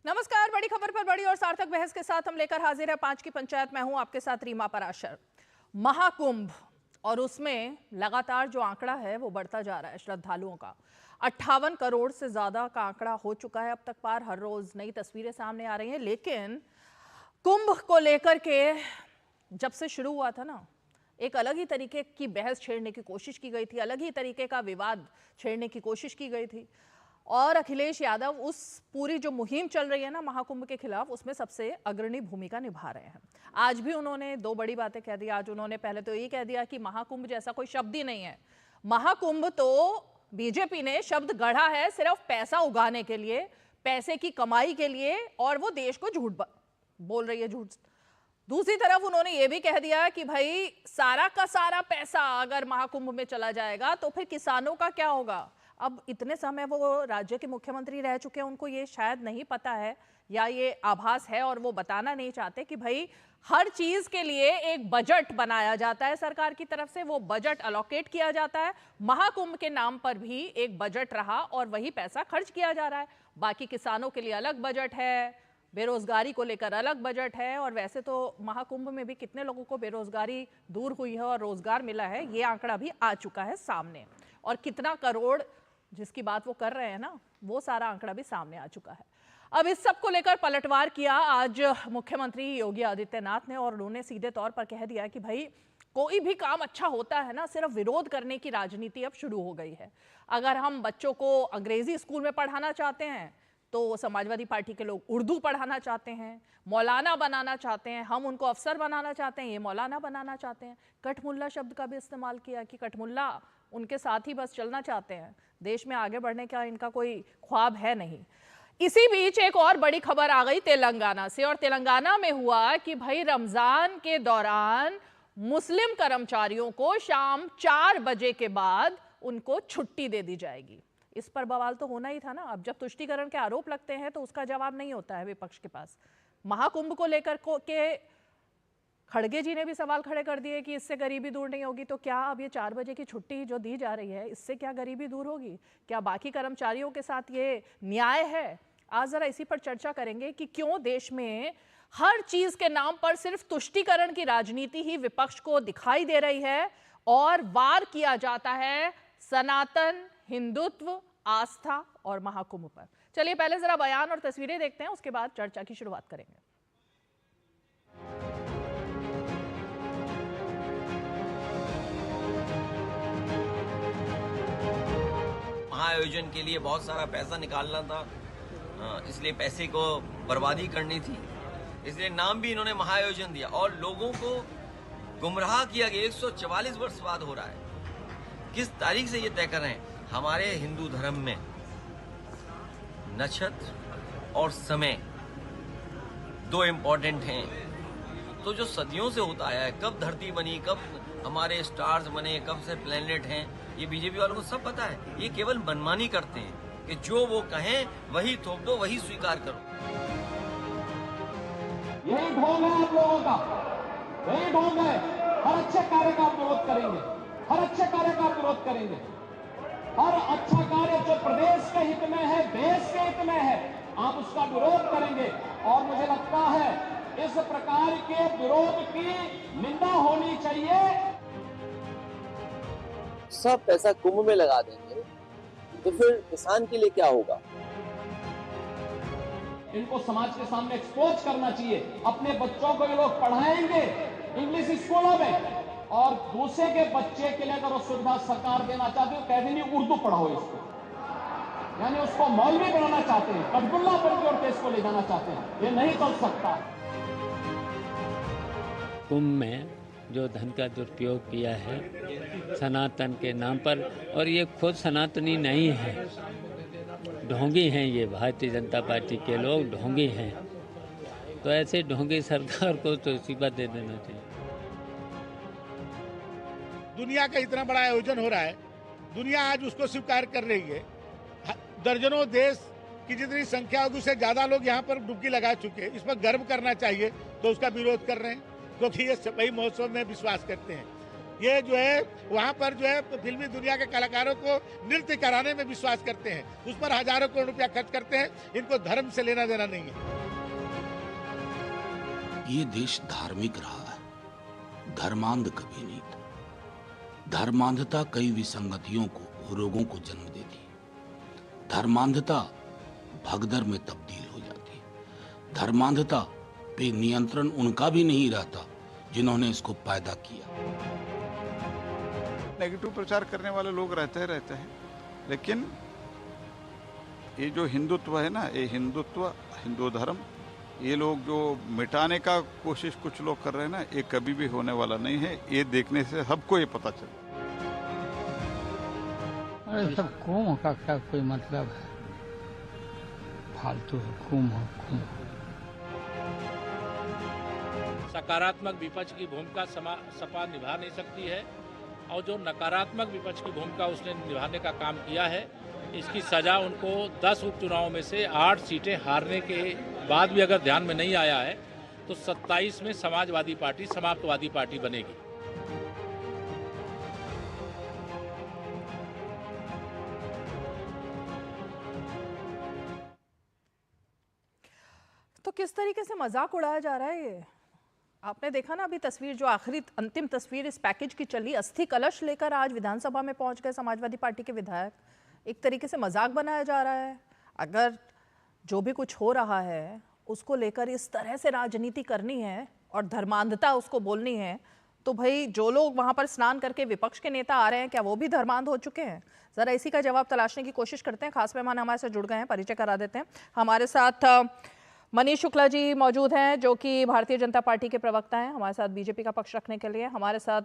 नमस्कार। बड़ी खबर पर बड़ी और सार्थक बहस के साथ हम लेकर हाजिर है 5 की पंचायत। मैं हूं आपके साथ रीमा पराशर। महाकुंभ और उसमें लगातार जो आंकड़ा है वो बढ़ता जा रहा है श्रद्धालुओं का। 58 करोड़ से ज्यादा का आंकड़ा हो चुका है अब तक पार। हर रोज नई तस्वीरें सामने आ रही हैं, लेकिन कुंभ को लेकर के जब से शुरू हुआ था ना, एक अलग ही तरीके की बहस छेड़ने की कोशिश की गई थी, अलग ही तरीके का विवाद छेड़ने की कोशिश की गई थी। और अखिलेश यादव उस पूरी जो मुहिम चल रही है ना महाकुंभ के खिलाफ, उसमें सबसे अग्रणी भूमिका निभा रहे हैं। आज भी उन्होंने दो बड़ी बातें कह दी। आज उन्होंने पहले तो ये कह दिया कि महाकुंभ जैसा कोई शब्द ही नहीं है। महाकुंभ तो बीजेपी ने शब्द गढ़ा है सिर्फ पैसा उगाने के लिए, पैसे की कमाई के लिए, और वो देश को झूठ बोल रही है, झूठ। दूसरी तरफ उन्होंने ये भी कह दिया कि भाई सारा का सारा पैसा अगर महाकुंभ में चला जाएगा तो फिर किसानों का क्या होगा। अब इतने समय वो राज्य के मुख्यमंत्री रह चुके हैं, उनको ये शायद नहीं पता है या ये आभास है और वो बताना नहीं चाहते कि भाई हर चीज के लिए एक बजट बनाया जाता है सरकार की तरफ से, वो बजट अलोकेट किया जाता है। महाकुंभ के नाम पर भी एक बजट रहा और वही पैसा खर्च किया जा रहा है। बाकी किसानों के लिए अलग बजट है, बेरोजगारी को लेकर अलग बजट है। और वैसे तो महाकुंभ में भी कितने लोगों को बेरोजगारी दूर हुई है और रोजगार मिला है, ये आंकड़ा भी आ चुका है सामने। और कितना करोड़ जिसकी बात वो कर रहे हैं ना, वो सारा आंकड़ा भी सामने आ चुका है। अब इस सब को लेकर पलटवार किया आज मुख्यमंत्री योगी आदित्यनाथ ने, और उन्होंने सीधे तौर पर कह दिया कि भाई कोई भी काम अच्छा होता है ना, सिर्फ विरोध करने की राजनीति अब शुरू हो गई है। अगर हम बच्चों को अंग्रेजी स्कूल में पढ़ाना चाहते हैं तो समाजवादी पार्टी के लोग उर्दू पढ़ाना चाहते हैं, मौलाना बनाना चाहते हैं, हम उनको अफसर बनाना चाहते हैं, ये मौलाना बनाना चाहते हैं। कठमुल्ला शब्द का भी इस्तेमाल किया कि कठमुल्ला उनके साथ ही बस चलना चाहते हैं, देश में आगे बढ़ने का इनका कोई ख्वाब है नहीं। इसी बीच एक और बड़ी खबर आ गई तेलंगाना से, और तेलंगाना में हुआ कि भाई रमजान के दौरान मुस्लिम कर्मचारियों को शाम 4 बजे के बाद उनको छुट्टी दे दी जाएगी। इस पर बवाल तो होना ही था ना। अब जब तुष्टीकरण के आरोप लगते हैं तो उसका जवाब नहीं होता है विपक्ष के पास। महाकुंभ को लेकर के खड़गे जी ने भी सवाल खड़े कर दिए कि इससे गरीबी दूर नहीं होगी। तो क्या अब ये 4 बजे की छुट्टी जो दी जा रही है, इससे क्या गरीबी दूर होगी? क्या बाकी कर्मचारियों के साथ ये न्याय है? आज जरा इसी पर चर्चा करेंगे कि क्यों देश में हर चीज के नाम पर सिर्फ तुष्टीकरण की राजनीति ही विपक्ष को दिखाई दे रही है और वार किया जाता है सनातन हिंदुत्व, आस्था और महाकुंभ पर। चलिए पहले जरा बयान और तस्वीरें देखते हैं, उसके बाद चर्चा की शुरुआत करेंगे। महाआयोजन के लिए बहुत सारा पैसा निकालना था, इसलिए पैसे को बर्बादी करनी थी, इसलिए नाम भी इन्होंने महाआयोजन दिया और लोगों को गुमराह किया गया। 144 वर्ष बाद हो रहा है। किस तारीख से ये तय कर रहे हैं? हमारे हिंदू धर्म में नक्षत्र और समय 2 इम्पोर्टेंट हैं। तो जो सदियों से होता आया है, कब धरती बनी, कब हमारे स्टार्स बने, कब से प्लेनेट हैं, ये बीजेपी वालों को सब पता है। ये केवल मनमानी करते हैं कि जो वो कहें वही थोप दो, वही स्वीकार करो। यही ढोंग है आप लोगों का, यही ढोंग है। हर अच्छे कार्य का विरोध करेंगे, हर अच्छे कार्य का विरोध करेंगे। हर अच्छा कार्य जो प्रदेश के हित में है, देश के हित में है, आप उसका विरोध करेंगे। और मुझे लगता है इस प्रकार के विरोध की निंदा होनी चाहिए। सब पैसा कुंभ में लगा देंगे तो फिर किसान के लिए क्या होगा? इनको समाज के सामने एक्सपोज करना चाहिए। अपने बच्चों को ये लोग पढ़ाएंगे इंग्लिश स्कूलों में, और दूसरे के बच्चे के लिए अगर वो सुविधा सरकार देना चाहती है, कह देंगे उर्दू पढ़ाओ इसको, यानी उसको मौलवी बनाना चाहते हैं, कठपुल्ला पर जोड़ के इसको ले जाना चाहते हैं। ये नहीं चल सकता। कुंभ में जो धन का दुरुपयोग किया है सनातन के नाम पर, और ये खुद सनातनी नहीं है, ढोंगी हैं। ये भारतीय जनता पार्टी के लोग ढोंगी हैं। तो ऐसे ढोंगी सरकार को तो इस्तीफा दे देना चाहिए। दुनिया का इतना बड़ा आयोजन हो रहा है, दुनिया आज उसको स्वीकार कर रही है। दर्जनों देश की जितनी संख्या होगी उससे ज्यादा लोग यहाँ पर डुबकी लगा चुके हैं। इस पर गर्व करना चाहिए, तो उसका विरोध कर रहे हैं क्योंकि ये सभी महोत्सव में विश्वास करते हैं। ये जो है वहाँ पर जो है फिल्मी दुनिया के कलाकारों को नृत्य कराने में विश्वास करते हैं, उस पर हजारों करोड़ रुपया खर्च करते हैं। इनको धर्म से लेना देना नहीं है। ये देश धार्मिक रहा है, धर्मांध कभी नहीं था। धर्मांधता कई विसंगतियों को, रोगों को जन्म देती है। धर्मांधता भगदड़ में तब्दील हो जाती है। धर्मांधता पे नियंत्रण उनका भी नहीं रहता जिन्होंने इसको पैदा किया। नेगेटिव प्रचार करने वाले लोग रहते हैं, लेकिन ये जो हिंदुत्व है ना, ये हिंदुत्व, हिंदू धर्म, ये लोग जो मिटाने का कोशिश कुछ लोग कर रहे हैं ना, ये कभी भी होने वाला नहीं है। ये देखने से सबको ये पता चले। अरे सब हुकूम का क्या कोई मतलब है, फालतू हुकूम। सकारात्मक विपक्ष की भूमिका सपा निभा नहीं सकती है, और जो नकारात्मक विपक्ष की भूमिका उसने निभाने का काम किया है, इसकी सजा उनको 10 उपचुनाव में से 8 सीटें हारने के बाद भी अगर ध्यान में नहीं आया है तो 27 में समाजवादी पार्टी समाप्तवादी पार्टी बनेगी। तो किस तरीके से मजाक उड़ाया जा रहा है ये? आपने देखा ना अभी तस्वीर, जो आखिरी अंतिम तस्वीर इस पैकेज की चली, अस्थि कलश लेकर आज विधानसभा में पहुंच गए समाजवादी पार्टी के विधायक। एक तरीके से मजाक बनाया जा रहा है। अगर जो भी कुछ हो रहा है उसको लेकर इस तरह से राजनीति करनी है और धर्मांधता उसको बोलनी है, तो भाई जो लोग वहां पर स्नान करके विपक्ष के नेता आ रहे हैं, क्या वो भी धर्मांध हो चुके हैं? जरा इसी का जवाब तलाशने की कोशिश करते हैं। खास मेहमान हमारे साथ जुड़ गए हैं, परिचय करा देते हैं। हमारे साथ मनीष शुक्ला जी मौजूद हैं, जो कि भारतीय जनता पार्टी के प्रवक्ता हैं, हमारे साथ बीजेपी का पक्ष रखने के लिए। हमारे साथ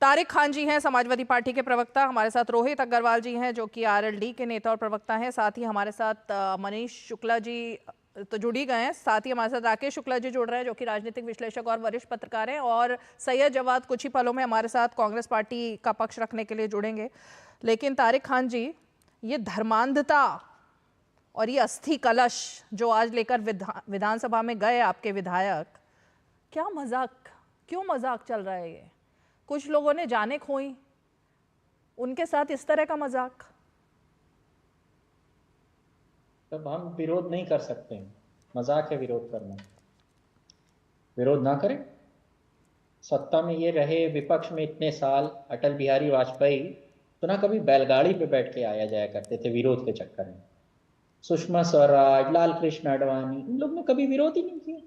तारिक खान जी हैं, समाजवादी पार्टी के प्रवक्ता। हमारे साथ रोहित अग्रवाल जी हैं, जो कि आरएलडी के नेता और प्रवक्ता हैं। साथ ही हमारे साथ मनीष शुक्ला जी तो जुड़ ही गए हैं, साथ ही हमारे साथ राकेश शुक्ला जी जुड़ रहे हैं, जो कि राजनीतिक विश्लेषक और वरिष्ठ पत्रकार हैं, और सैयद जवाद कुछ ही पलों में हमारे साथ कांग्रेस पार्टी का पक्ष रखने के लिए जुड़ेंगे। लेकिन तारिक खान जी, ये धर्मांधता और ये अस्थि कलश जो आज लेकर विधानसभा में गए आपके विधायक, क्या मजाक, क्यों मजाक चल रहा है ये? कुछ लोगों ने जाने खोई, उनके साथ इस तरह का मजाक। तब हम विरोध नहीं कर सकते हैं, मजाक है विरोध करना। विरोध ना करें। सत्ता में ये रहे, विपक्ष में इतने साल, अटल बिहारी वाजपेयी तो ना कभी बैलगाड़ी पे बैठ के आया जाया करते थे विरोध के चक्कर में। सुषमा स्वराज, लाल कृष्ण आडवाणी, इन लोग ने कभी विरोध ही नहीं किया।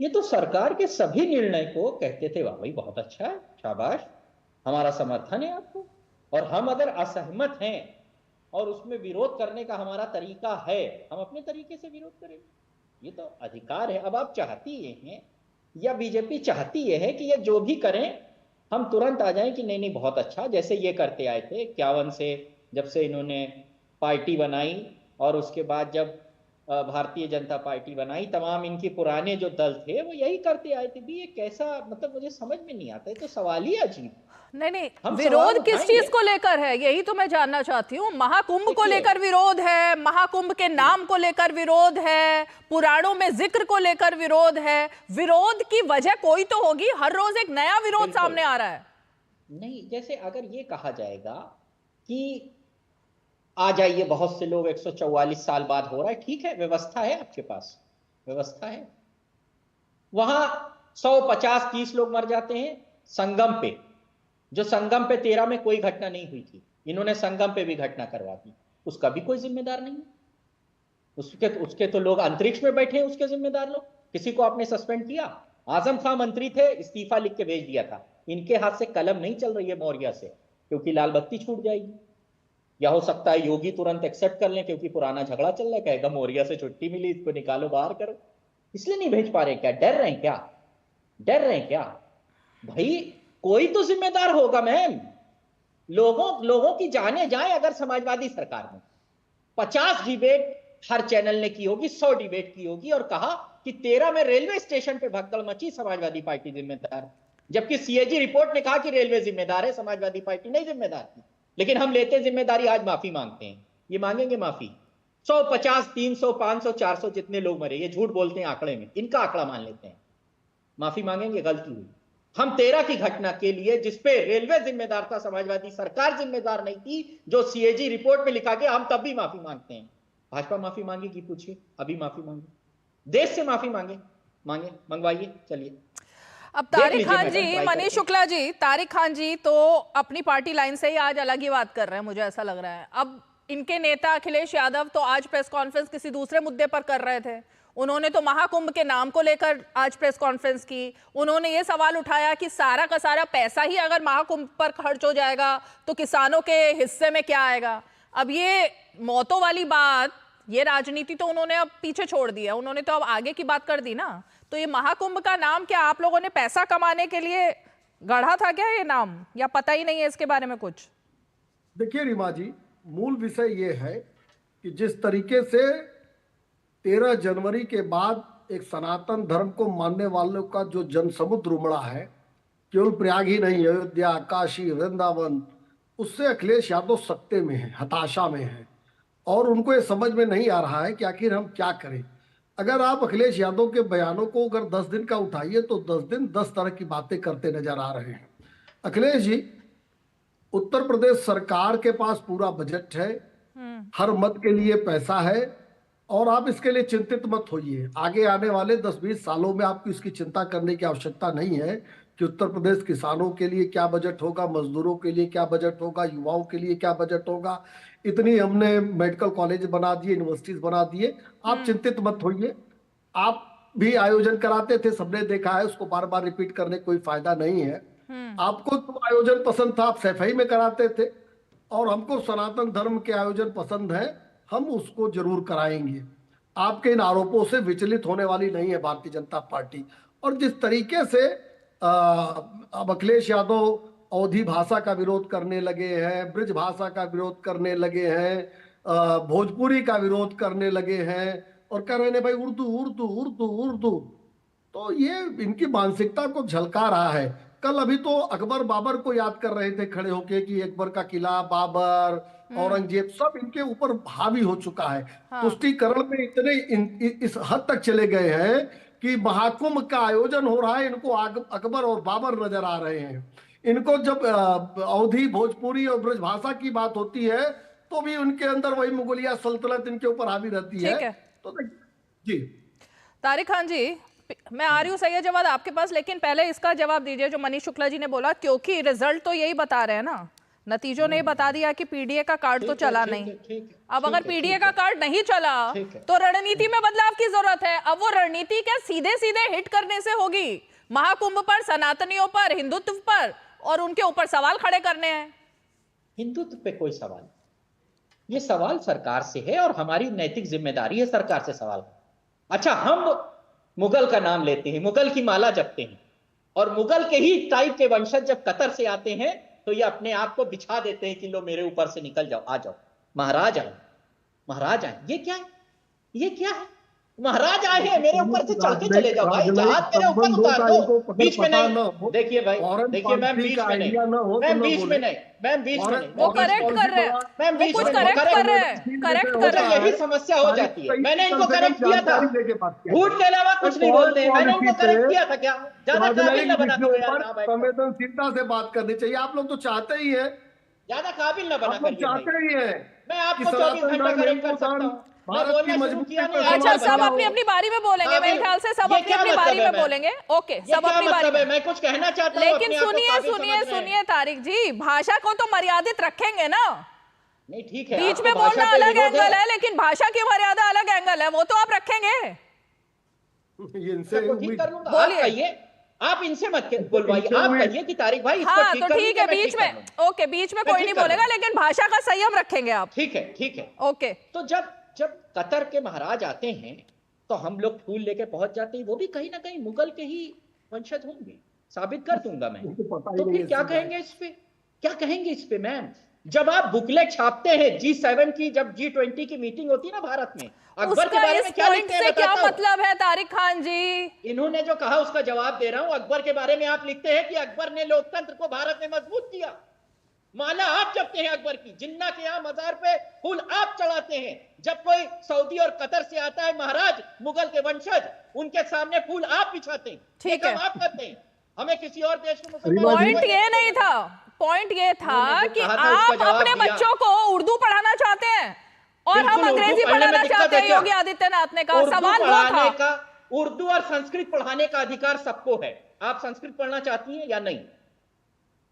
ये तो सरकार के सभी निर्णय को कहते थे, वाह भाई बहुत अच्छा है, शाबाश, हमारा समर्थन है आपको, और हम अगर असहमत हैं और उसमें विरोध करने का हमारा तरीका है, हम अपने तरीके से विरोध करेंगे। ये तो अधिकार है। अब आप चाहती ये हैं, या बीजेपी चाहती ये है कि ये जो भी करें हम तुरंत आ जाएं कि नहीं नहीं बहुत अच्छा, जैसे ये करते आए थे 51 से, जब से इन्होंने पार्टी बनाई, और उसके बाद जब भारतीय जनता पार्टी बनाई, तमाम इनके पुराने जो दल थे वो यही करते आए थे भी। ये कैसा, मतलब मुझे समझ में नहीं आता है, तो सवाल ही अजीब। नहीं, विरोध किस चीज को लेकर है, यही तो मैं जानना चाहती हूँ। महाकुंभ को लेकर विरोध है, महाकुंभ के नाम को लेकर विरोध है, पुराणों में जिक्र को लेकर विरोध है। विरोध की वजह कोई तो होगी, हर रोज एक नया विरोध सामने आ रहा है। नहीं, जैसे अगर ये कहा जाएगा कि आ जाइए, बहुत से लोग 144 साल बाद हो रहा है, ठीक है, व्यवस्था है आपके पास, व्यवस्था है। वहां 150-30 लोग मर जाते हैं संगम पे, जो संगम पे 13 में कोई घटना नहीं हुई थी, इन्होंने संगम पे भी घटना करवा दी, उसका भी कोई जिम्मेदार नहीं है। उसके तो लोग अंतरिक्ष में बैठे हैं, उसके जिम्मेदार लोग। किसी को आपने सस्पेंड किया? आजम खान मंत्री थे, इस्तीफा लिख के भेज दिया था। इनके हाथ से कलम नहीं चल रही है मौर्य से, क्योंकि लाल बत्ती छूट जाएगी। या हो सकता है योगी तुरंत एक्सेप्ट कर लें, क्योंकि पुराना झगड़ा चल रहा है, कहेगा मौर्य से छुट्टी मिली, इसको निकालो, बाहर करो। इसलिए नहीं भेज पा रहे क्या? डर रहे हैं क्या? डर रहे हैं क्या? भाई कोई तो जिम्मेदार होगा मैम। लोगों की जाने जाए अगर समाजवादी सरकार में 50 डिबेट हर चैनल ने की होगी, 100 डिबेट की होगी, और कहा कि 13 में रेलवे स्टेशन पे भगदड़ मची, समाजवादी पार्टी जिम्मेदार, जबकि सीएजी रिपोर्ट ने कहा कि रेलवे जिम्मेदार है, समाजवादी पार्टी नहीं जिम्मेदार थी। लेकिन हम लेते जिम्मेदारी, आज माफी मांगते हैं। ये मांगेंगे माफी। 150, 300, 500, 400 जितने लोग मरे, ये झूठ बोलते हैं आंकड़े में, इनका आंकड़ा मान लेते हैं, माफी मांगेंगे, गलती हुई। हम 13 की घटना के लिए, जिसपे रेलवे जिम्मेदार था, समाजवादी सरकार जिम्मेदार नहीं थी, जो सीएजी रिपोर्ट में लिखा गया, हम तब भी माफी मांगते हैं। भाजपा माफी मांगेगी, पूछिए, अभी माफी मांगे, देश से माफी मांगे, मंगवाइए, चलिए। अब तारिक खान जी, मनीष शुक्ला जी, तारिक खान जी तो अपनी पार्टी लाइन से ही आज अलग ही बात कर रहे हैं, मुझे ऐसा लग रहा है। अब इनके नेता अखिलेश यादव तो आज प्रेस कॉन्फ्रेंस किसी दूसरे मुद्दे पर कर रहे थे। उन्होंने तो महाकुंभ के नाम को लेकर आज प्रेस कॉन्फ्रेंस की। उन्होंने ये सवाल उठाया कि सारा का सारा पैसा ही अगर महाकुंभ पर खर्च हो जाएगा तो किसानों के हिस्से में क्या आएगा। अब ये मौतों वाली बात, ये राजनीति तो उन्होंने अब पीछे छोड़ दी है, उन्होंने तो अब आगे की बात कर दी ना। तो ये महाकुंभ का नाम क्या आप लोगों ने पैसा कमाने के लिए गढ़ा था क्या ये नाम, या पता ही नहीं है इसके बारे में कुछ? देखिए रीमा जी, मूल विषय ये है कि जिस तरीके से 13 जनवरी के बाद एक सनातन धर्म को मानने वालों का जो जनसमुद्र उमड़ा है, केवल प्रयाग ही नहीं, अयोध्या, काशी, वृंदावन, उससे अखिलेश यादव सत्ते में है, हताशा में है और उनको ये समझ में नहीं आ रहा है कि आखिर हम क्या करें। अगर आप अखिलेश यादव के बयानों को अगर 10 दिन का उठाइए तो 10 दिन 10 तरह की बातें करते नजर आ रहे हैं। अखिलेश जी, उत्तर प्रदेश सरकार के पास पूरा बजट है, हर मत के लिए पैसा है और आप इसके लिए चिंतित मत होइए। आगे आने वाले 10-20 सालों में आपको इसकी चिंता करने की आवश्यकता नहीं है कि उत्तर प्रदेश किसानों के लिए क्या बजट होगा, मजदूरों के लिए क्या बजट होगा, युवाओं के लिए क्या बजट होगा। इतनी हमने मेडिकल कॉलेज बना दिए, यूनिवर्सिटीज बना दिए, आप चिंतित मत होइए। आप भी आयोजन कराते थे, सबने देखा है, उसको बार बार रिपीट करने कोई फायदा नहीं है। आपको तो आयोजन पसंद था, आप सफाई में कराते थे, और हमको सनातन धर्म के आयोजन पसंद है, हम उसको जरूर कराएंगे। आपके इन आरोपों से विचलित होने वाली नहीं है भारतीय जनता पार्टी। और जिस तरीके से अब अखिलेश यादव अवधी भाषा का विरोध करने लगे हैं, ब्रिज भाषा का विरोध करने लगे हैं, भोजपुरी का विरोध करने लगे हैं और कह रहे हैं भाई उर्दू उर्दू उर्दू उर्दू, तो ये इनकी मानसिकता को झलका रहा है। कल अभी तो अकबर बाबर को याद कर रहे थे खड़े होके कि अकबर का किला, बाबर, औरंगजेब, सब इनके ऊपर हावी हो चुका है। तुष्टीकरण में इतने इस हद तक चले गए हैं कि महाकुंभ का आयोजन हो रहा है, इनको अकबर और बाबर नजर आ रहे हैं। इनको जब अवधी, भोजपुरी और ब्रजभाषा की बात होती है तो भी उनके अंदर वही मुगलिया सल्तनत इनके ऊपर हावी रहती है। तो जी तारिक खान जी, मैं आ रही हूँ सैयद आपके पास, लेकिन पहले इसका जवाब दीजिए जो मनीष शुक्ला जी ने बोला, क्योंकि रिजल्ट तो यही बता रहे हैं ना, नतीजों ने बता दिया कि पीडीए का कार्ड तो चला नहीं। अब अगर पीडीए का कार्ड नहीं चला तो रणनीति में बदलाव की जरूरत है। अब वो रणनीति क्या सीधे सीधे हिट करने से होगी? महाकुंभ पर, सनातनियों पर, हिंदुत्व पर, और उनके ऊपर सवाल खड़े करने हैं। हिंदुत्व पे कोई सवाल, ये सवाल सरकार से है और हमारी नैतिक जिम्मेदारी है सरकार से सवाल। अच्छा, हम मुगल का नाम लेते हैं, मुगल की माला जपते हैं, और मुगल के ही टाइप के वंशज जब कतर से आते हैं तो ये अपने आप को बिछा देते हैं कि लो मेरे ऊपर से निकल जाओ, आ जाओ, महाराज आए, महाराज आए। ये क्या है? ये क्या है? महाराज आए हैं, मेरे ऊपर से चढ़ के चले जाओ भाई, जहाज मेरे ऊपर उतार दो, बीच में नहीं। देखिए भाई, देखिए मैम, बीच में नहीं, मैम बीच में नहीं, मैम बीच में नहीं। वो करेक्ट कर रहे हैं, मैम बीच में करेक्ट कर रहे हैं, करेक्ट कर रहे हैं। यही समस्या हो जाती है। मैंने इनको करेक्ट किया था, झूठ के अलावा कुछ नहीं बोलते हैं। मैंने इनको करेक्ट किया था क्या? ज्यादा काबिल न बना करो यार, संवेदनशीलता से बात करनी चाहिए। आप लोग तो चाहते ही है, ज्यादा काबिल न बना करिए। चाहते ही है, मैं आपको 24 घंटा करेक्ट कर सकता हूँ। अच्छा, सब अपनी अपनी बारी में बोलेंगे, मेरे ख्याल से सब अपनी अपनी बारी में बोलेंगे। ओके, सब अपनी बारी में। मैं कुछ कहना चाहता हूं, लेकिन सुनिए तारिक जी, भाषा को तो मर्यादित रखेंगे ना। नहीं ठीक है, बीच में बोलना अलग एंगल है, लेकिन भाषा की मर्यादा अलग एंगल है, वो तो आप रखेंगे। बोलिए, आप इनसे मत बोलवाइए, आप कहिए कि तारिक भाई इसको ठीक तो ठीक है, बीच में ओके, बीच में कोई नहीं बोलेगा, लेकिन भाषा का संयम रखेंगे आप। ठीक है, ठीक है, ओके। तो जब कतर के महाराज आते हैं तो हम लोग फूल लेके पहुंच जाते हैं, वो भी कहीं ना कहीं मुगल के ही वंशज होंगे, साबित कर दूंगा मैं। तो फिर क्या कहेंगे इस पे? क्या कहेंगे इस पे मैम? जब आप बुकलेट छापते हैं G7 की, जब G20 की मीटिंग होती है ना भारत में, अकबर के बारे में क्या लिखते हैं? क्या मतलब है तारिक खान जी? इन्होंने जो कहा उसका जवाब दे रहा हूं। अकबर के बारे में आप लिखते हैं कि अकबर ने लोकतंत्र को भारत में मजबूत किया। माला आप जपते हैं अकबर की, जिन्ना के यहाँ मजार पे फूल आप चढ़ाते हैं। जब कोई सऊदी और कतर से आता है महाराज, मुगल के वंशज, उनके सामने फूल आप बिछाते हैं, ठीक है, आप करते हैं। हमें किसी और देश को मुसलमान पॉइंट ये नहीं था, पॉइंट ये था कि आप अपने बच्चों को उर्दू पढ़ाना चाहते हैं और हम अंग्रेजी पढ़ाना चाहते हैं। योगी आदित्यनाथ ने कहा, सवाल वो था। उर्दू और संस्कृत पढ़ाने का अधिकार सबको है। आप संस्कृत पढ़ना चाहती हैं या नहीं,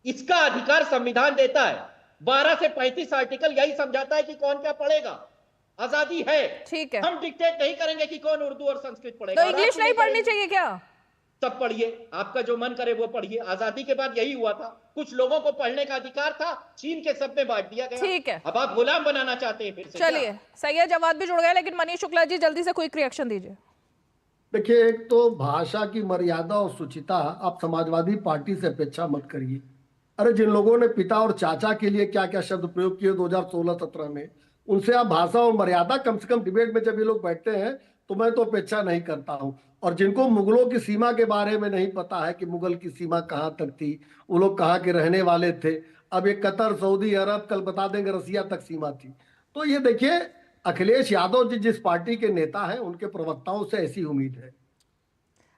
इसका अधिकार संविधान देता है। 12 से 35 आर्टिकल यही समझाता है कि कौन क्या पढ़ेगा। आजादी है, ठीक है, हम डिक्टेट नहीं करेंगे कि कौन उर्दू और संस्कृत पढ़ेगा। तो इंग्लिश नहीं पढ़नी चाहिए क्या? सब पढ़िए, आपका जो मन करे वो पढ़िए। आजादी के बाद यही हुआ था, कुछ लोगों को पढ़ने का अधिकार था, छीन के सब में बांट दिया गया। ठीक है, अब आप गुलाम बनाना चाहते हैं फिर से। चलिए, सैयद जवाद भी जुड़ गए, लेकिन मनीष शुक्ला जी जल्दी से क्विक रिएक्शन दीजिए। देखिए, एक तो भाषा की मर्यादा और शुचिता आप समाजवादी पार्टी से अपेक्षा मत करिए। अरे जिन लोगों ने पिता और चाचा के लिए क्या क्या शब्द प्रयोग किए 2016-17 में, उनसे आप भाषा और मर्यादा कम से कम डिबेट में जब ये लोग बैठते हैं तो मैं तो अपेक्षा नहीं करता हूं। और जिनको मुगलों की सीमा के बारे में नहीं पता है कि मुगल की सीमा कहां तक थी, वो लोग कहां के रहने वाले थे, अब ये कतर, सऊदी अरब, कल बता देंगे रसिया तक सीमा थी। तो ये देखिए, अखिलेश यादव जी जिस पार्टी के नेता हैं, उनके प्रवक्ताओं से ऐसी उम्मीद है।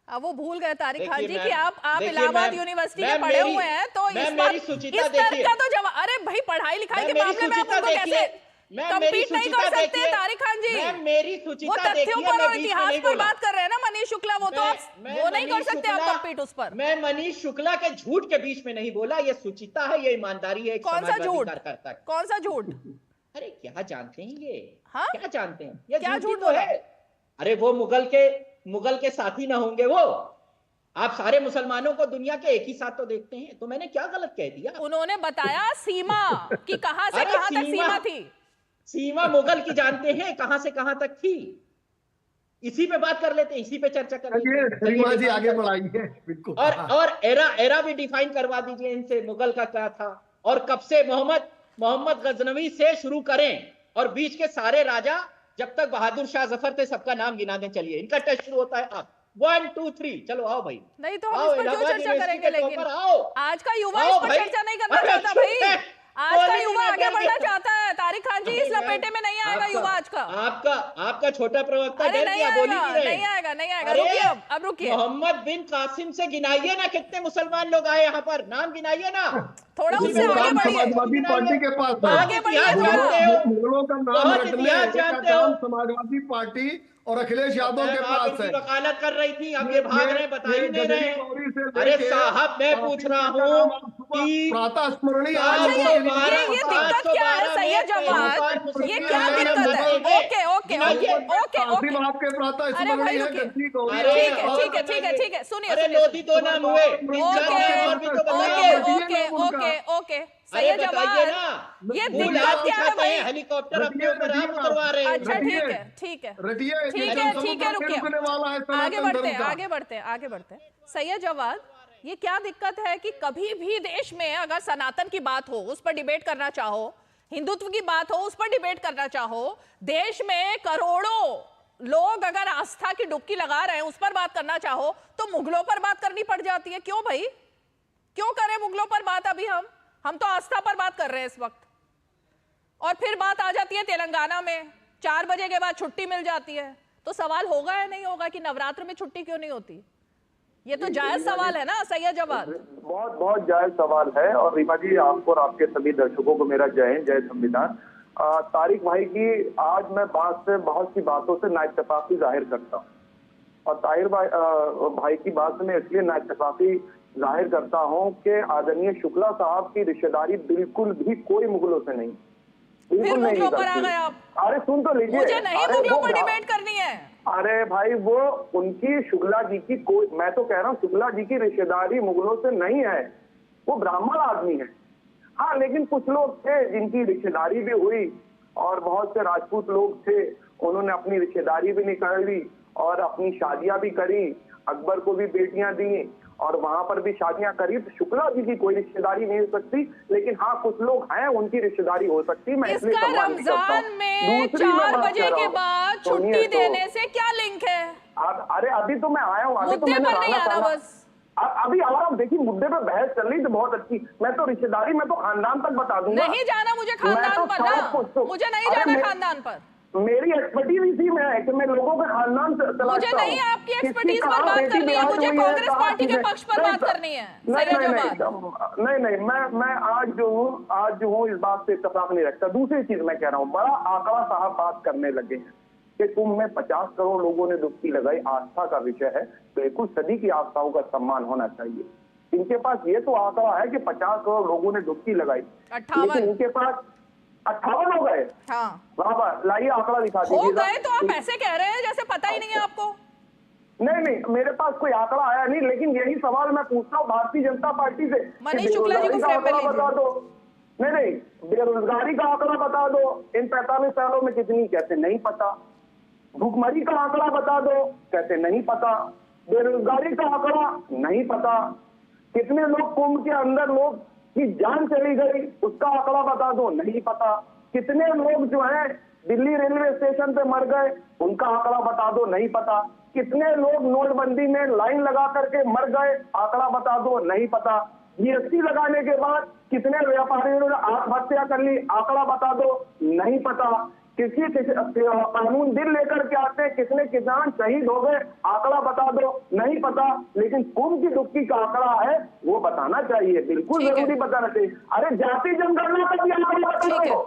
अब वो भूल गए तारिक खान जी कि आप इलाहाबाद यूनिवर्सिटी के पढ़े हुए हैं, तो इस तरह का तो जवाब, अरे भाई पढ़ाई लिखाई के मामले में आप उनको कैसे कम्पीट नहीं कर सकते तारिक खान जी? वो तथ्यों पर और इतिहास पर बात कर रहे हैं ना मनीष शुक्ला, वो तो वो नहीं कर सकते आप कम्पीट उस पर। मैं मनीष शुक्ला के झूठ के बीच में नहीं बोला, ये सुचिता है, ये ईमानदारी है। कौन सा झूठ? कौन सा झूठ? अरे क्या जानते हैं ये? हाँ? क्या जानते हैं ये? क्या झूठ तो है? अरे वो मुगल के साथी ना होंगे वो? आप सारे मुसलमानों को दुनिया के एक ही साथ तो देखते हैं, तो मैंने क्या गलत कह दिया? उन्होंने बताया सीमा कि कहां से कहां तक सीमा थी। सीमा मुगल की जानते हैं कहां से कहां तक थी। इसी पे बात कर लेते हैं, इसी पे चर्चा कर लेते हैं। आगे बढ़ाइए बिल्कुल। और एरा भी डिफाइन करवा दीजिए इनसे, मुगल का क्या था और कब से मोहम्मद गजनवी से शुरू करें, और बीच के सारे राजा जब तक बहादुर शाह जफर थे सबका नाम गिना दें। चलिए, इनका टेस्ट शुरू होता है अब 1 2 3, चलो आओ भाई। नहीं तो हम इस पर क्यों चर्चा करेंगे? लेकिन आज का युवा इस पर चर्चा नहीं करना चाहता भाई। आज का युवा आगे बढ़ना चाहता है तारिक खान जी, इस लपेटे में नहीं आएगा युवा आज का। आपका छोटा प्रवक्ता डर गया, बोल ही नहीं रहे। नहीं आएगा। रुकिए, अब रुकिए। मोहम्मद बिन कासिम से गिनाइए ना कितने मुसलमान लोग आए यहाँ पर, नाम गिनाइए ना। थोड़ा उससे आगे बढ़िए। समाजवादी पार्टी के पास आगे बढ़िए। मुगलों का नाम रखने का समाजवादी पार्टी और अखिलेश यादव के पास है। वकालत कर रही थी, अब ये भाग रहे, बता ही नहीं रहे। अरे साहब, मैं पूछ रहा हूँ कि प्रातः स्मरणीय ये दिक्कत क्या है सैयद जवाद? ये क्या दिक्कत है? ओके आपके प्रातः स्मरणीय ठीक है, सुनिए। ओके सैयद जवाद, ये दिक्कत क्या है भाई? हेलीकॉप्टर अपने ऊपर आप उतरवा रहे हैं। अच्छा ठीक है, रुकिए। आगे बढ़ते हैं। सैयद जवाद, ये क्या दिक्कत है कि कभी भी देश में अगर सनातन की बात हो उस पर डिबेट करना चाहो, हिंदुत्व की बात हो उस पर डिबेट करना चाहो, देश में करोड़ों लोग अगर आस्था की डुबकी लगा रहे हैं उस पर बात करना चाहो, तो मुगलों पर बात करनी पड़ जाती है। क्यों भाई, क्यों करें मुगलों पर बात? अभी हम तो आस्था पर बात कर रहे हैं इस वक्त, और फिर बात आ जाती है तेलंगाना में 4 बजे के बाद छुट्टी मिल जाती है। तो सवाल होगा या नहीं होगा कि नवरात्र में छुट्टी क्यों नहीं होती? ये तो जायज सवाल है ना सैयद जवाद? बहुत जायज सवाल है। और रीमा जी, आपको और आपके सभी दर्शकों को मेरा जय हिंद, जय संविधान। तारिक भाई की आज मैं बहुत सी बातों से नाइतफाकी जाहिर करता हूँ, और ताहिर भाई की बात से मैं इसलिए नाइतफाकी जाहिर करता हूँ कि आदरणीय शुक्ला साहब की रिश्तेदारी बिल्कुल भी कोई मुगलों से नहीं, बिल्कुल नहीं। अरे सुन तो लीजिए, मुझे नहीं मुगलों पर डिबेट करनी है। अरे भाई, वो उनकी शुक्ला जी की कोई, मैं तो कह रहा हूँ शुक्ला जी की रिश्तेदारी मुगलों से नहीं है, वो ब्राह्मण आदमी है। हाँ, लेकिन कुछ लोग थे जिनकी रिश्तेदारी भी हुई, और बहुत से राजपूत लोग थे, उन्होंने अपनी रिश्तेदारी भी निकाली और अपनी शादियां भी करी, अकबर को भी बेटियां दी और वहां पर भी शादियां करी। तो शुक्ला जी की कोई रिश्तेदारी नहीं हो सकती, लेकिन हाँ कुछ लोग हैं उनकी रिश्तेदारी हो सकती है। मैं इसलिए रमजान में 4 बजे के बाद छुट्टी देने से क्या लिंक है? अरे अभी तो मैं आया हूँ, अभी तो मैंने अभी आ रहा हूँ। देखिए, मुद्दे पे बहस चल रही थी बहुत अच्छी। मैं तो रिश्तेदारी, मैं तो खानदान तक बता दूंगा। नहीं जाना मुझे खानदान पर ना, मुझे नहीं जाना खानदान पर। मेरी एक्सपर्टीज इसी में है कि मैं लोगों के खानदान से तलाशता मुझे नहीं हूं। आपकी किसकी एक्सपर्टीज पर कहाँ बात बेटी करनी है, बिहार मुझे हुई है, कांग्रेस कहाँ पार्टी के चीजें- पक्ष पर नहीं, बात करनी है। नहीं सैयद नहीं जवाद। नहीं मैं आज जो हूँ इस बात से इत्तेफाक नहीं रखता। दूसरी चीज मैं कह रहा हूँ, बड़ा आंकड़ा साहब बात करने लगे हैं कि कुंभ में 50 करोड़ लोगों ने डुबकी लगाई। आस्था का विषय है, बिल्कुल सदी की आस्थाओं का सम्मान होना चाहिए। इनके पास ये तो आंकड़ा है कि 50 करोड़ लोगों ने डुबकी लगाई, 58 लेकिन इनके पास 58 हो गए। हाँ, वहां पर लाइए आंकड़ा दिखा हो दीजिए। गए तो आप ऐसे कह रहे हैं जैसे पता ही नहीं है आपको। नहीं मेरे पास कोई आंकड़ा आया नहीं, लेकिन यही सवाल मैं पूछता हूँ भारतीय जनता पार्टी से। मनीष शुक्ला जी को बेरोजगारी का फ्रेम में आंकड़ा बता लीजिए। दो। नहीं बेरोजगारी का आंकड़ा बता दो, इन 45 सालों में कितनी, कहते नहीं पता। भूखमरी का आंकड़ा बता दो, कहते नहीं पता। बेरोजगारी का आंकड़ा नहीं पता। कितने लोग कुंभ के अंदर लोग की जान चली गई, उसका आंकड़ा बता दो, नहीं पता। कितने लोग जो है दिल्ली रेलवे स्टेशन पे मर गए, उनका आंकड़ा बता दो, नहीं पता। कितने लोग नोटबंदी में लाइन लगा करके मर गए, आंकड़ा बता दो, नहीं पता। जीएसटी लगाने के बाद कितने व्यापारियों ने आत्महत्या कर ली, आंकड़ा बता दो, नहीं पता। किसी कानून बिल लेकर के आते हैं, कितने किसान शहीद हो गए, आंकड़ा बता दो, नहीं पता। लेकिन कुंभ की डुबकी का आंकड़ा है, वो बताना चाहिए, बिल्कुल जरूरी बताना चाहिए। अरे जाति जनगणना का भी आंकड़ा बता दो।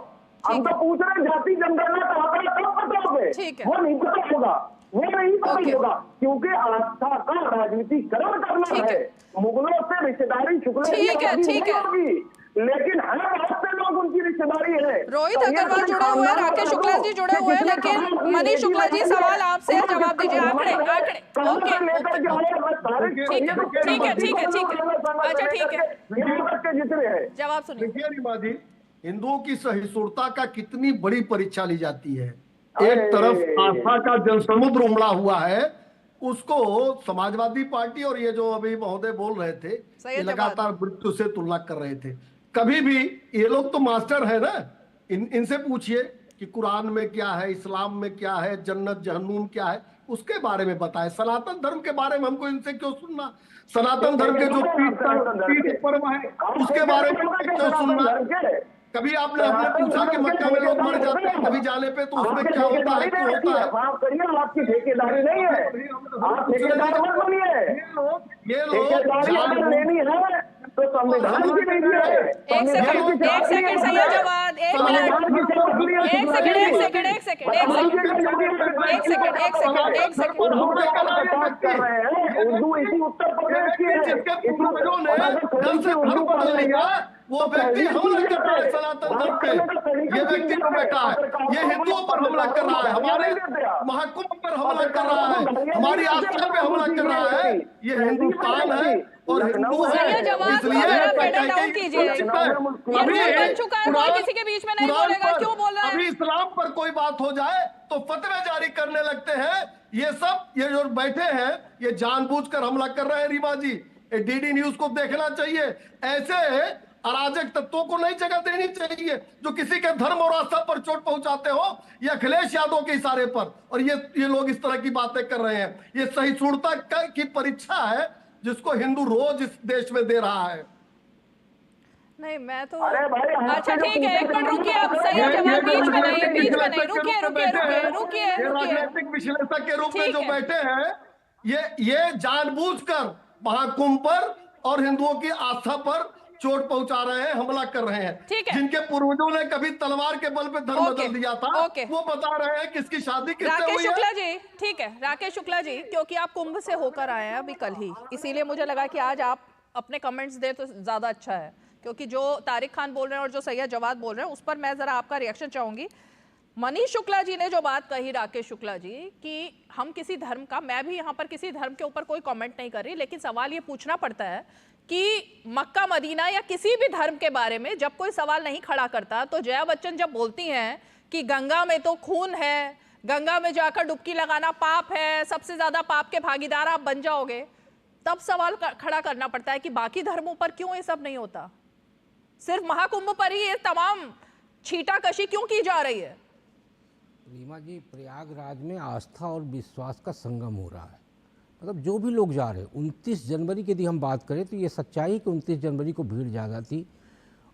हम तो पूछ रहे हैं जाति जनगणना का आंकड़ा कब बताओगे? वो नहीं पता होगा, वो नहीं पता होगा, क्योंकि आस्था का राजनीतिकरण करना है। मुगलों से रिश्तेदारी शुक्ला ठीक है होगी, लेकिन है बहुत से लोग उनकी रिश्तेदारी है। रोहित अग्रवाल जुड़े हुए हैं, राकेश शुक्ला जी जुड़े हुए हैं, लेकिन मनीष शुक्ला जी सवाल आपसे जवाब दीजिए। आंकड़े ओके, ठीक है, जवाब सुनिए। देखिए रीमा जी, हिंदुओं की सहिष्णुता का कितनी बड़ी परीक्षा ली जाती है। एक तरफ आस्था का जनसमुद्र उमड़ा हुआ है, उसको समाजवादी पार्टी और ये जो अभी महोदय बोल रहे थे, ये लगातार मृत्यु से तुलना कर रहे थे। कभी भी ये लोग तो मास्टर है ना, इनसे पूछिए कि कुरान में क्या है, इस्लाम में क्या है, जन्नत जहन्नुम क्या है, उसके बारे में बताए। सनातन धर्म के बारे में हमको इनसे क्यों सुनना? सनातन धर्म के जो पीठ पर्व है उसके बारे में क्यों सुनना? कभी आपने हमने पूछा कि मक्का में लोग मर जाते हैं कभी जाने पे, तो उसमें क्या होता है, क्यों होता है? माफ करिए, आपकी ठेकेदारी नहीं है, आप ठेकेदार मत बनिए। ये लोग लेनी है तो संविधान की नहीं है। एक सेकंड सैयद जवाद, एक सेकंड कर रहे हैं। उर्दू इसी उत्तर प्रदेश की है, उर्दू पढ़ लिया, वो व्यक्ति हमला कर रहा है सनातन धर्म पे। ये व्यक्ति जो बैठा है, ये हिंदुओं पर हमला कर रहा है, हमारे महाकुंभ पर हमला कर रहा है, हमारी आस्था पे हमला कर रहा है। ये हिंदुस्तान है और हिंदू है, इसलिए अभी इस्लाम पर कोई बात हो जाए तो फतवे जारी करने लगते हैं। ये सब ये जो बैठे हैं ये जानबूझकर हमला कर रहे हैं। रीमा जी, डीडी न्यूज को देखना चाहिए। ऐसे अराजक तत्वों को नहीं जगह देनी चाहिए जो किसी के धर्म और आस्था पर चोट पहुंचाते हो, या अखिलेश यादव के इशारे पर। और ये लोग इस तरह की बातें कर रहे हैं। ये सहिष्णुता की परीक्षा है जिसको हिंदू रोज इस देश में दे रहा है। नहीं मैं तो अरे भाई, अच्छा ठीक है, एक मिनट रुकिए, आप सही जवाब बीच में नहीं, रुकिए। राजनीतिक विश्लेषक के रूप में जो बैठे हैं, ये जानबूझकर महाकुंभ पर और हिंदुओं की आस्था पर चोट पहुंचा रहे हैं, हमला कर रहे हैं। जिनके पूर्वजों ने कभी तलवार के बल पे धर्म बदल दिया था, वो बता रहे हैं किसकी शादी किससे हुई है। राकेश शुक्ला जी, ठीक है राकेश शुक्ला जी, क्योंकि आप कुंभ से होकर आए हैं अभी कल ही, इसीलिए मुझे लगा कि आज आप अपने कमेंट्स दे तो ज्यादा अच्छा है, क्योंकि जो तारिक खान बोल रहे हैं और जो सैयद जवाद बोल रहे हैं उस पर मैं जरा आपका रिएक्शन चाहूंगी। मनीष शुक्ला जी ने जो बात कही, राकेश शुक्ला जी, कि हम किसी धर्म का, मैं भी यहाँ पर किसी धर्म के ऊपर कोई कमेंट नहीं कर रही, लेकिन सवाल ये पूछना पड़ता है कि मक्का मदीना या किसी भी धर्म के बारे में जब कोई सवाल नहीं खड़ा करता, तो जया बच्चन जब बोलती हैं कि गंगा में तो खून है, गंगा में जाकर डुबकी लगाना पाप है, सबसे ज्यादा पाप के भागीदार आप बन जाओगे, तब सवाल खड़ा करना पड़ता है कि बाकी धर्मों पर क्यों ये सब नहीं होता, सिर्फ महाकुंभ पर ही ये तमाम छीटाकशी क्यों की जा रही है? रीमा जी, प्रयागराज में आस्था और विश्वास का संगम हो रहा है। मतलब जो भी लोग जा रहे हैं, 29 जनवरी की यदि हम बात करें तो ये सच्चाई कि 29 जनवरी को भीड़ ज़्यादा थी,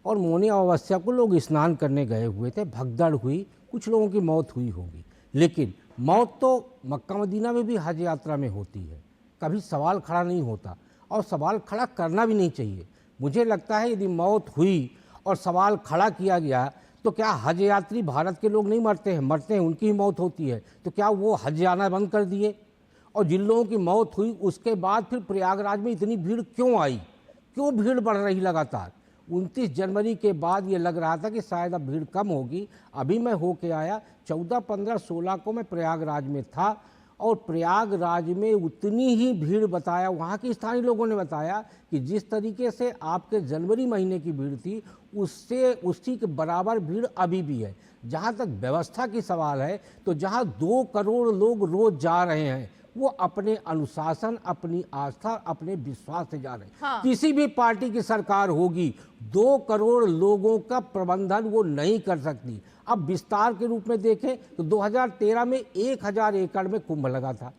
और मौनी अमावस्या को लोग स्नान करने गए हुए थे, भगदड़ हुई, कुछ लोगों की मौत हुई होगी, लेकिन मौत तो मक्का मदीना में भी हज यात्रा में होती है, कभी सवाल खड़ा नहीं होता और सवाल खड़ा करना भी नहीं चाहिए। मुझे लगता है यदि मौत हुई और सवाल खड़ा किया गया तो क्या हज यात्री भारत के लोग नहीं मरते हैं? मरते हैं, उनकी ही मौत होती है, तो क्या वो हज जाना बंद कर दिए? और जिन लोगों की मौत हुई उसके बाद फिर प्रयागराज में इतनी भीड़ क्यों आई, क्यों भीड़ बढ़ रही लगातार? 29 जनवरी के बाद ये लग रहा था कि शायद अब भीड़ कम होगी। अभी मैं होके आया 14, 15, 16 को मैं प्रयागराज में था और प्रयागराज में उतनी ही भीड़ बताया, वहाँ के स्थानीय लोगों ने बताया कि जिस तरीके से आपके जनवरी महीने की भीड़ थी उससे उसी के बराबर भीड़ अभी भी है। जहाँ तक व्यवस्था की सवाल है तो जहाँ 2 करोड़ लोग रोज जा रहे हैं वो अपने अनुशासन, अपनी आस्था, अपने विश्वास से जा रहे हैं। हाँ। किसी भी पार्टी की सरकार होगी 2 करोड़ लोगों का प्रबंधन वो नहीं कर सकती। अब विस्तार के रूप में देखें तो 2013 में 1000 एकड़ में कुंभ लगा था,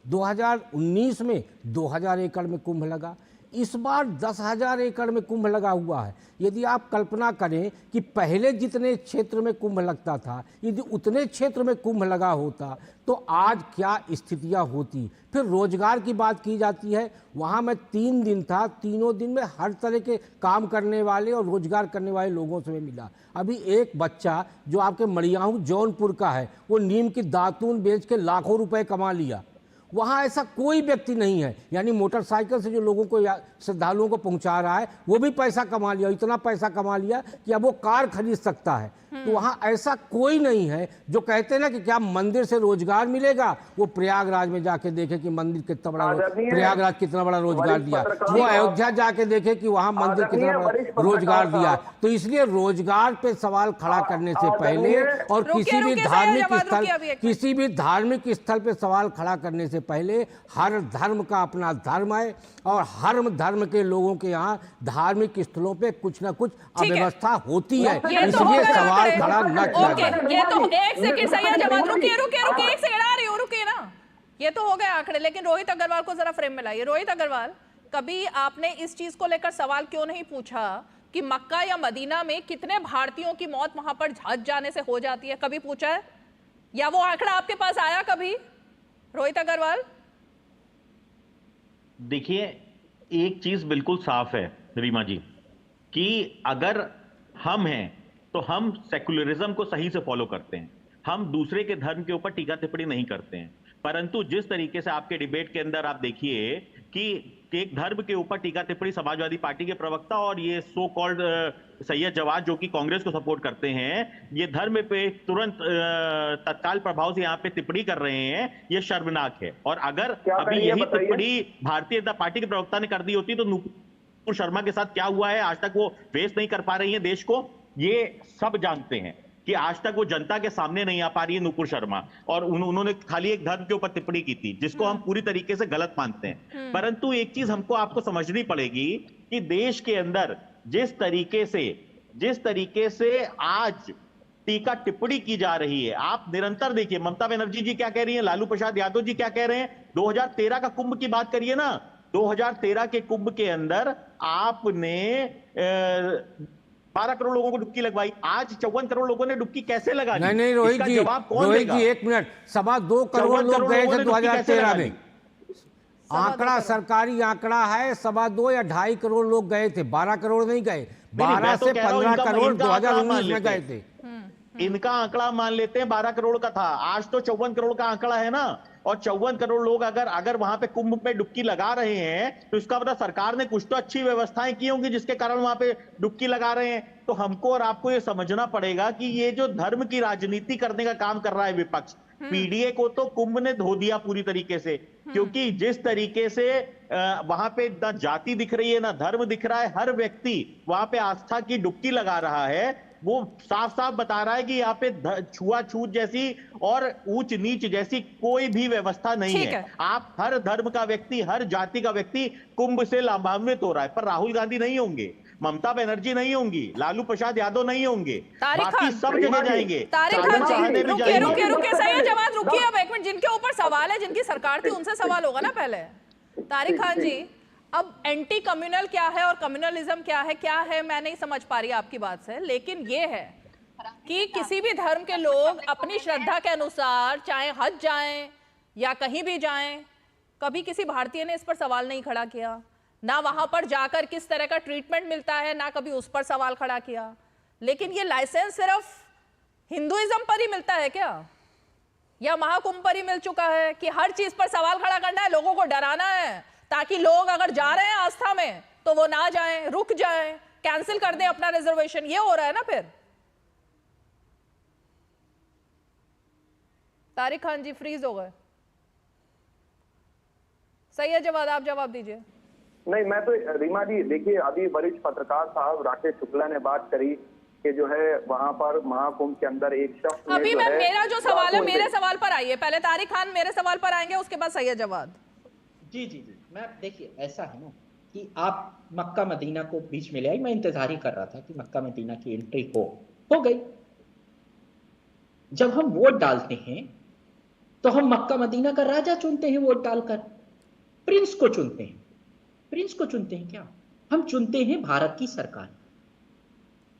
2019 में 2000 एकड़ में कुंभ लगा, इस बार 10,000 एकड़ में कुंभ लगा हुआ है। यदि आप कल्पना करें कि पहले जितने क्षेत्र में कुंभ लगता था यदि उतने क्षेत्र में कुंभ लगा होता तो आज क्या स्थितियां होती। फिर रोजगार की बात की जाती है, वहाँ मैं 3 दिन था, तीनों दिन में हर तरह के काम करने वाले और रोजगार करने वाले लोगों से मैं मिला। अभी एक बच्चा जो आपके मड़ियाहू जौनपुर का है वो नीम की दातून बेच के लाखों रुपए कमा लिया। वहाँ ऐसा कोई व्यक्ति नहीं है, यानी मोटरसाइकिल से जो लोगों को श्रद्धालुओं को पहुंचा रहा है वो भी पैसा कमा लिया, इतना पैसा कमा लिया कि अब वो कार खरीद सकता है। तो वहाँ ऐसा कोई नहीं है जो कहते हैं ना कि क्या मंदिर से रोजगार मिलेगा। वो प्रयागराज में जाके देखे कि मंदिर कितना बड़ा, प्रयागराज कितना बड़ा रोजगार दिया, वो अयोध्या जाके देखे कि वहाँ मंदिर कितना बड़ा रोजगार दिया। तो इसलिए रोजगार पे सवाल खड़ा करने से पहले और किसी भी धार्मिक स्थल पे सवाल खड़ा करने से पहले हर धर्म का अपना धर्म है और हर धर्म के लोगों के यहाँ धार्मिक स्थलों पे कुछ ना कुछ अव्यवस्था होती है, इसलिए सवाल खड़ा न किया जाए। ये तो एक सेकंड सही है जवाब, रुकिए एक सेकंड आ रही हो, रुकिए ना। ये तो हो गए आंकड़े, लेकिन रोहित अग्रवाल को जरा फ्रेम में लाइए। रोहित अग्रवाल, कभी आपने इस चीज को लेकर सवाल क्यों नहीं पूछा कि मक्का या मदीना में कितने भारतीयों की मौत वहां पर हज जाने से हो जाती है? कभी पूछा है या वो आंकड़ा आपके पास आया कभी? रोहित अग्रवाल, देखिए एक चीज बिल्कुल साफ है रीमा जी कि अगर हम हैं तो हम सेकुलरिज्म को सही से फॉलो करते हैं, हम दूसरे के धर्म के ऊपर टीका टिप्पणी नहीं करते हैं। परंतु जिस तरीके से आपके डिबेट के अंदर आप देखिए कि एक धर्म के ऊपर टीका टिप्पणी समाजवादी पार्टी के प्रवक्ता और ये सो कॉल्ड सैयद जवाद जो कि कांग्रेस को सपोर्ट करते हैं, ये धर्म पे तुरंत तत्काल प्रभाव से यहाँ पे टिप्पणी कर रहे हैं, ये शर्मनाक है। और अगर अभी यही टिप्पणी भारतीय जनता पार्टी के प्रवक्ता ने कर दी होती तो नुपुर शर्मा के साथ क्या हुआ है आज तक वो फेस नहीं कर पा रही है देश को, ये सब जानते हैं कि आज तक वो जनता के सामने नहीं आ पा रही है नुपुर शर्मा। और उन्होंने खाली एक धर्म के ऊपर टिप्पणी की थी जिसको हम पूरी तरीके से गलत मानते हैं। परंतु एक चीज हमको आपको समझनी पड़ेगी कि देश के अंदर जिस तरीके से आज टीका टिप्पणी की जा रही है, आप निरंतर देखिए ममता बनर्जी जी क्या कह रही है, लालू प्रसाद यादव जी क्या कह रहे हैं। 2013 का कुंभ की बात करिए ना, 2013 के कुंभ के अंदर आपने 12 करोड़ लोगों को डुबकी लगवाई, आज 54 करोड़ लोगों ने डुबकी कैसे लगा दी? नहीं रोहित जी, रोहित जी एक मिनट, 2.25 करोड़ लोग गए थे 2013 में, आंकड़ा सरकारी आंकड़ा है, 2.25 या 2.5 करोड़ लोग गए थे, 12 करोड़ नहीं गए, 12 से 15 करोड़ 2019 में गए थे। इनका आंकड़ा मान लेते हैं 12 करोड़ का था, आज तो 54 करोड़ का आंकड़ा है ना। और 54 करोड़ लोग अगर वहां पे कुंभ पे डुबकी लगा रहे हैं तो इसका मतलब सरकार ने कुछ तो अच्छी व्यवस्थाएं की होंगी जिसके कारण वहां पे डुबकी लगा रहे हैं। तो हमको और आपको ये समझना पड़ेगा कि ये जो धर्म की राजनीति करने का काम कर रहा है विपक्ष, पीडीए को तो कुंभ ने धो दिया पूरी तरीके से, क्योंकि जिस तरीके से वहां पे ना जाति दिख रही है ना धर्म दिख रहा है, हर व्यक्ति वहां पे आस्था की डुबकी लगा रहा है, वो साफ साफ बता रहा है कि यहाँ पे छुआछूत जैसी और ऊंच नीच जैसी कोई भी व्यवस्था नहीं है। आप हर धर्म का व्यक्ति, हर जाति का व्यक्ति कुंभ से लाभान्वित हो रहा है, पर राहुल गांधी नहीं होंगे, ममता बनर्जी नहीं होंगी, लालू प्रसाद यादव नहीं होंगे, बाकी सब जगह जाएंगे। रुकिए सही जवाब, रुकिए अब एक मिनट, जिनके ऊपर सवाल है, जिनकी सरकार थी उनसे सवाल होगा ना पहले। तारिक खान जी, अब एंटी कम्युनल क्या है और कम्युनलिज्म क्या है मैं नहीं समझ पा रही आपकी बात से, लेकिन ये है कि किसी भी धर्म के लोग अपनी श्रद्धा के अनुसार चाहे हज जाएं या कहीं भी जाएं, कभी किसी भारतीय ने इस पर सवाल नहीं खड़ा किया, ना वहां पर जाकर किस तरह का ट्रीटमेंट मिलता है ना कभी उस पर सवाल खड़ा किया। लेकिन ये लाइसेंस सिर्फ हिंदुइज्म पर ही मिलता है क्या, या महाकुंभ पर ही मिल चुका है कि हर चीज पर सवाल खड़ा करना है, लोगों को डराना है ताकि लोग अगर जा रहे हैं आस्था में तो वो ना जाएं, रुक जाएं, कैंसिल कर दें अपना रिजर्वेशन। ये हो रहा है ना फिर। तारिक खान जी फ्रीज हो गए। सही है जवाब, आप जवाब दीजिए। नहीं, मैं तो रीमा जी देखिए, अभी वरिष्ठ पत्रकार साहब राकेश शुक्ला ने बात करी कि जो है वहां पर महाकुंभ के अंदर एक शख्स अभी मैं मेरा जो सवाल है मेरे सवाल पर आइए, पहले तारिक खान मेरे सवाल पर आएंगे, उसके बाद सही है जवाब। जी जी जी, मैं देखिए ऐसा है ना कि आप मक्का मदीना को बीच में ले आई, मैं इंतजार ही कर रहा था कि मक्का मदीना की एंट्री हो गई। जब हम वोट डालते हैं तो हम मक्का मदीना का राजा चुनते हैं, वोट डालकर प्रिंस को चुनते हैं। प्रिंस को चुनते हैं क्या, हम चुनते हैं भारत की सरकार,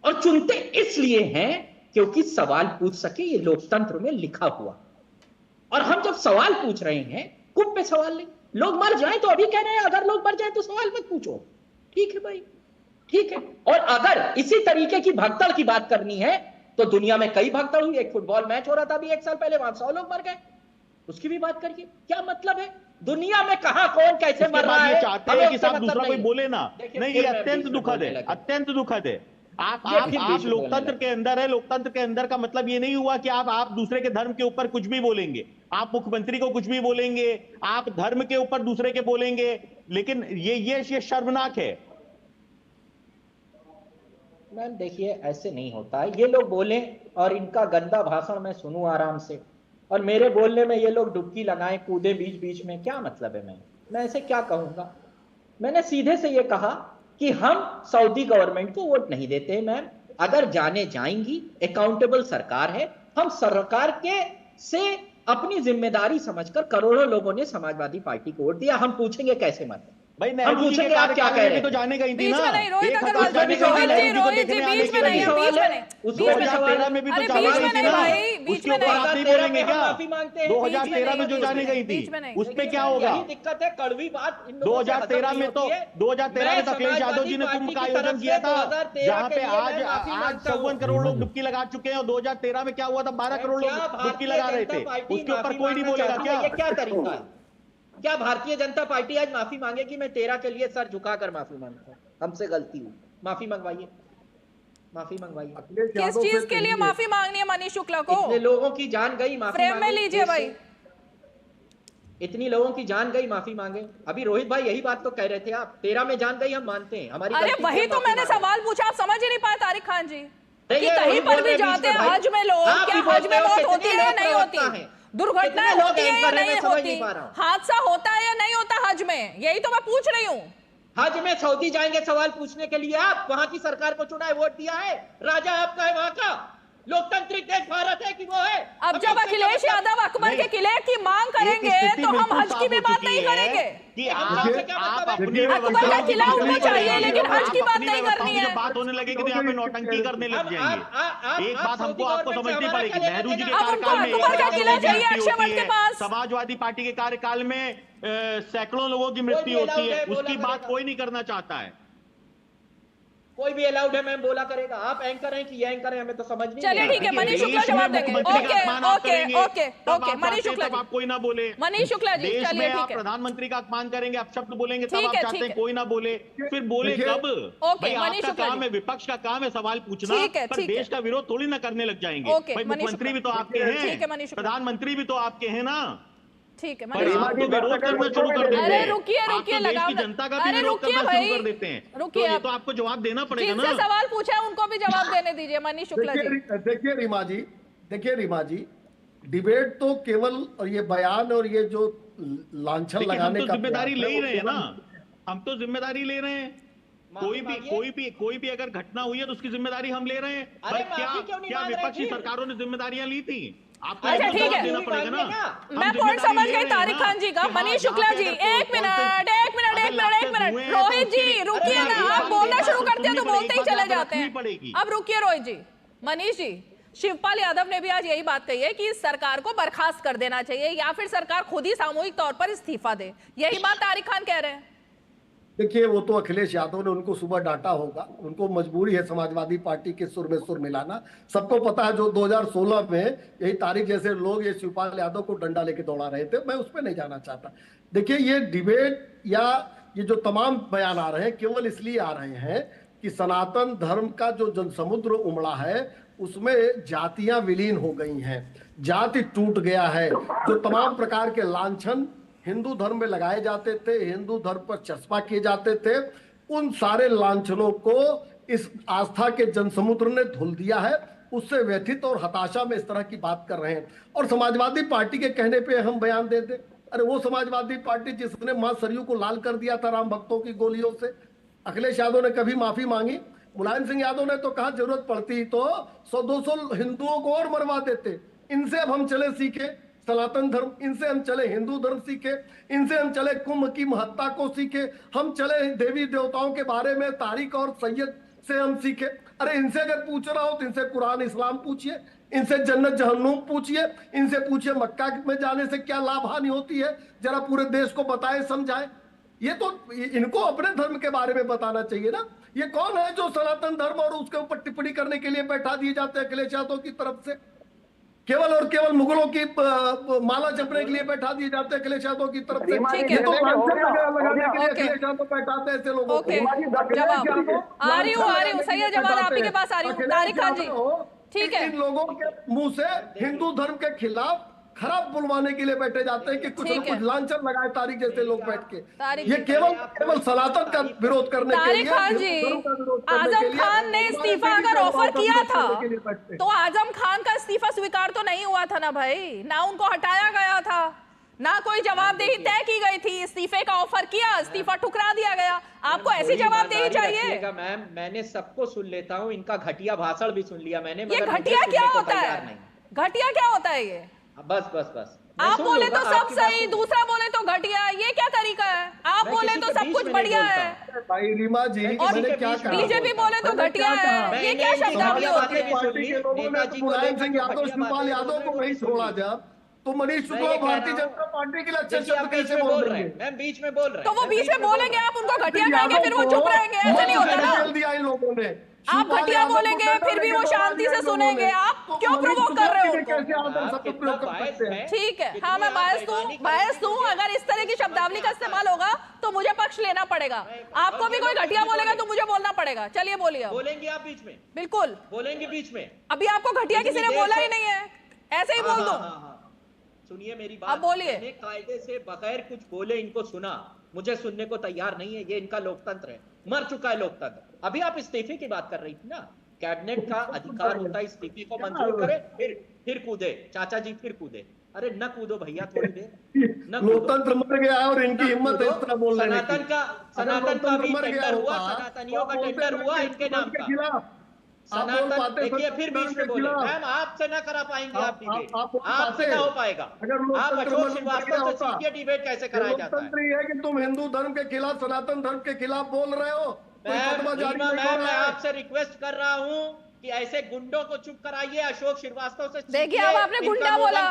और चुनते इसलिए हैं क्योंकि सवाल पूछ सके, ये लोकतंत्र में लिखा हुआ। और हम जब सवाल पूछ रहे हैं, कुंभ पे सवाल नहीं, लोग मर जाएं तो अभी कह रहे हैं अगर लोग मर जाएं तो सवाल मत पूछो। ठीक है भाई, ठीक है। और अगर इसी तरीके की भगदड़ की बात करनी है तो दुनिया में कई भगदड़ हुई। एक फुटबॉल मैच हो रहा था अभी 1 साल पहले, वहां 100 लोग मर गए, उसकी भी बात करिए। क्या मतलब है, दुनिया में कहां कौन कैसे मर रहा है, चाहते हैं कि साहब दूसरा कोई बोले ना। नहीं, ये अत्यंत दुखद है, अत्यंत दुखद है। आप लोकतंत्र के अंदर है, लोकतंत्र के अंदर का मतलब ये नहीं हुआ कि आप दूसरे के धर्म के ऊपर कुछ भी बोलेंगे, आप मुख्यमंत्री को कुछ भी बोलेंगे, आप धर्म के ऊपर दूसरे के बोलेंगे, लेकिन ये शर्मनाक है। मैम देखिए ऐसे नहीं होता है, ये लोग बोले और इनका गंदा भाषण मैं सुनूं आराम से, और मेरे बोलने में ये लोग डुबकी लगाएं कूदे बीच बीच में, क्या मतलब है। मैं ऐसे क्या कहूंगा। मैंने सीधे से ये कहा कि हम सऊदी गवर्नमेंट को वोट नहीं देते हैं मैम, अगर जाने जाएंगी, अकाउंटेबल सरकार है, हम सरकार के से अपनी जिम्मेदारी समझकर करोड़ों लोगों ने समाजवादी पार्टी को वोट दिया, हम पूछेंगे कैसे मत भाई, हम पूछेंगे आप क्या कह रहे हैं, तो जाने गई थी ना। बीच में नहीं, रोहित अग्रवाल जी बीच में नहीं, बीच में नहीं, 2013 में भी तो जाने गई थी ना, उसके ऊपर आप नहीं बोलेंगे क्या। 2013 में जो जाने गई थी उस पे क्या होगा। दिक्कत है, कड़वी बात 2013 में तो 2013 में तो अखिलेश यादव जी ने कुंभ का आयोजन किया था, जहाँ पे आज 54 करोड़ लोग डुबकी लगा चुके हैं, और 2013 में क्या हुआ था, 12 करोड़ लोग डुबकी लगा रहे थे, उसके ऊपर कोई नहीं बोलेगा क्या। क्या तरीका है, क्या भारतीय जनता पार्टी आज माफी मांगेगी, मैं 13 के लिए सर झुकाकर माफी मांगता हूं, हमसे गलती हुई, माफी मंगवाइए, माफी मंगवाइए। किस चीज के लिए माफी मांगनी है मनीष शुक्ला को। इतने लोगों की जान गई, माफी फ्रेम में लीजिए भाई। इतनी लोगों की जान गई, माफी मांगे। अभी रोहित भाई यही बात तो कह रहे थे आप, 13 में जान गई, हम मानते हैं हमारी। अरे वही तो मैंने सवाल पूछा, आप समझ ही नहीं पाए तारिक खान जी कि कहीं पर भी जाते हैं हज में लोग, क्या हज में मौत होती है या नहीं होती, दुर्घटनाएं होती है या नहीं होती, हादसा होता है या नहीं होता हज में, यही तो मैं पूछ रही हूँ। हज में सऊदी जाएंगे सवाल पूछने के लिए, आप वहां की सरकार को चुना है, वोट दिया है, राजा आपका है वहां का, लोकतांत्रिक देश भारत है कि वो है। अब जब अखिलेश यादव अकबर के किले की मांग करेंगे तो हम हज की भी बात नहीं करेंगे कि अकबर का किला उनको चाहिए, लेकिन हज की बात नहीं करनी है। बात होने लगेगी तो यहाँ पे नौटंकी करने लग जाएंगे। एक बात आपको समझनी पड़ेगी, नेहरू जी के कार्यकाल में अकबर का किला चाहिए अक्षयवट के पास, समाजवादी पार्टी के कार्यकाल में सैकड़ों लोगों की मृत्यु होती है, उसकी बात कोई नहीं करना चाहता है। कोई भी अलाउड है मैम बोला करेगा, आप एंकर हैं कि ये एंकर है, हमें तो समझ नहीं। चलिए ठीक है, मनीष शुक्ला जवाब देंगे। ओके मनीष शुक्ला आप कोई ना बोले, मनीष शुक्ला जी चलिए ठीक है। प्रधानमंत्री का अपमान करेंगे, आप शब्द बोलेंगे, तब आप चाहते हैं कोई ना बोले, फिर बोले कब। भाई आपका काम है, विपक्ष का काम है सवाल पूछना, पर देश का विरोध थोड़ी ना करने लग जाएंगे। मुख्यमंत्री भी तो आपके हैं, प्रधानमंत्री भी तो आपके हैं ना, ठीक है। विरोध करना शुरू कर देते हैं, अरे रुकिए देश की जनता का भी विरोध करना शुरू कर देते हैं, तो ये तो आपको जवाब देना पड़ेगा ना। जिनसे सवाल पूछा है उनको भी जवाब देने दीजिए मनीष शुक्ला जी। देखिए रीमा जी, डिबेट तो केवल और ये बयान और ये जो लांछन लगाने का जिम्मेदारी ले ही रहे हैं ना, हम तो जिम्मेदारी ले रहे हैं। कोई भी अगर घटना हुई है तो उसकी जिम्मेदारी हम ले रहे हैं। क्या विपक्षी सरकारों ने जिम्मेदारियां ली थी? अच्छा ठीक है, मैं पॉइंट समझ गई तारिक खान जी का। मनीष शुक्ला जी, एक मिनट, रोहित जी रुकिए ना, आप बोलना शुरू करते हैं तो बोलते ही चले जाते हैं। अब रुकिए रोहित जी। मनीष जी, शिवपाल यादव ने भी आज यही बात कही है कि सरकार को बर्खास्त कर देना चाहिए या फिर सरकार खुद ही सामूहिक तौर पर इस्तीफा दे, यही बात तारिक खान कह रहे हैं। देखिए, वो तो अखिलेश यादव ने उनको सुबह डांटा होगा, उनको मजबूरी है समाजवादी पार्टी के सुर में सुर मिलाना। सबको पता है जो 2016 में यही तारिक जैसे लोग ये शिवपाल यादव को डंडा लेके दौड़ा रहे थे, मैं उस पर नहीं जाना चाहता। देखिए, ये डिबेट या ये जो तमाम बयान आ रहे हैं केवल इसलिए आ रहे हैं कि सनातन धर्म का जो जनसमुद्र उमड़ा है उसमें जातियां विलीन हो गई हैं, जाति टूट गया है। जो तमाम प्रकार के लांछन हिंदू धर्म में लगाए जाते थे, हिंदू धर्म पर चस्पा किए जाते थे, उन सारे लांछनों को इस आस्था के जनसमुद्र ने धुल दिया है। उससे व्यथित और हताशा में इस तरह की बात कर रहे हैं। और समाजवादी पार्टी के कहने पे हम बयान दे दें, अरे वो समाजवादी पार्टी जिसने मां सरयू को लाल कर दिया था राम भक्तों की गोलियों से, अखिलेश यादव ने कभी माफी मांगी? मुलायम सिंह यादव ने तो कहा जरूरत पड़ती तो 100-200 हिंदुओं को और मरवा देते। इनसे अब हम चले सीखे सनातन धर्म, इनसे हम चले हिंदू धर्म सीखे, इनसे हम चले कुंभ की महत्ता को सीखे, हम चले देवी देवताओं के बारे में तारिक और सैयद से हम सीखे। अरे इनसे अगर पूछ रहा हो तो इनसे कुरान इस्लाम पूछिए, इनसे जन्नत जहन्नुम पूछिए, इनसे पूछिए मक्का में जाने से क्या लाभ हानि होती है, जरा पूरे देश को बताए समझाए। ये तो इनको अपने धर्म के बारे में बताना चाहिए ना। ये कौन है जो सनातन धर्म और उसके ऊपर टिप्पणी करने के लिए बैठा दिए जाते हैं अखिलेश यादव की तरफ से? केवल और केवल मुगलों की माला जपने के लिए बैठा दिए जाते हैं अखिलेश यादव की तरफ से। ये तो लगाने के लिए अखिलेश यादव बैठाते हैं ऐसे लोगों को। आ रही हूँ, सही है, जवाब आप ही के पास आ रही हूँ। तारिक खान जी, ठीक है, इन लोगों के मुंह से हिंदू धर्म के खिलाफ खराब बुलवाने के लिए बैठे जाते हैं कि कुछ न कुछ लांछन लगाए तारिक जैसे लोग बैठ के। ये केवल सनातन का विरोध करने के लिए। तारिक खान जी, आजम खान ने इस्तीफा अगर ऑफर किया था तो आजम खान का इस्तीफा स्वीकार तो नहीं हुआ था ना भाई, ना उनको हटाया गया था, ना कोई जवाबदेही तय की गई थी। इस्तीफे का ऑफर किया, इस्तीफा ठुकरा दिया गया। आपको ऐसी जवाबदेही चाहिए? मैम, मैंने सबको सुन लेता हूँ, इनका घटिया भाषण भी सुन लिया मैंने। ये घटिया क्या होता है? घटिया क्या होता है ये? बस आप बोले तो सब सही, दूसरा बोले तो घटिया, ये क्या तरीका है? आप बोले तो सब कुछ बढ़िया है भाई रीमा जी, मैंने क्या कहा? बीजेपी बोले तो घटिया है, ये क्या शब्दावली होती है? पार्टी के लोगों ने मुलायम सिंह यादव शिवपाल यादव को नहीं छोड़ा जब, तो मनीष शुक्ला भारतीय जनता पार्टी के लिए अच्छे शब्द कैसे बोल रहे हैं? मैम बीच में बोल रहे हैं, तो वो बीच में बोलेंगे, आप उनको घटिया कहेंगे, फिर वो चुप रहेंगे, ऐसा नहीं होता ना। दिया इन लोगों ने, आप घटिया बोलेंगे फिर भी वो शांति से सुनेंगे। आप क्यों प्रोवोक कर रहे हो? ठीक है, हाँ मैं बायस हूँ। अगर इस तरह की शब्दावली का इस्तेमाल होगा तो मुझे पक्ष लेना पड़ेगा। आपको भी कोई घटिया बोलेगा तो मुझे बोलना पड़ेगा। चलिए बोलिए। बोलेंगे आप बीच में? बिल्कुल बोलेंगे बीच में। अभी आपको घटिया किसी ने बोला ही नहीं है, ऐसे ही बोल दो। सुनिए मेरी बात, अब बोलिए। कायदे से बगैर कुछ बोले इनको सुना, मुझे सुनने को तैयार नहीं है। ये इनका लोकतंत्र है, मर चुका है लोकतंत्र। अभी आप इस्तीफे की बात कर रही थी ना, कैबिनेट का अधिकार होता है इस्तीफे को मंजूर करे, फिर कूदे। चाचा जी फिर कूदे। अरे न कूदो भैया थोड़ी देर, लोकतंत्र मर गया है और इनकी हिम्मत है इस तरह बोलने की। सनातन का भी टेंडर हुआ, सनातनियों का टेंडर हुआ इनके नाम का। सनातन देखिए फिर बीच में बोले। मैम आपसे ना करा पाएंगे आप डिबेट, आपसे ना हो पाएगा। आप अशोक श्रीवास्तव से सीखिए डिबेट कैसे कराया जाता है। लोकतंत्र है कि तुम हिंदू धर्म के खिलाफ सनातन धर्म के खिलाफ बोल रहे हो। मैं आपसे रिक्वेस्ट कर रहा हूँ कि ऐसे गुंडों को चुप कराइए। अशोक श्रीवास्तव से देखिए, अब आपने गुंडा बोला,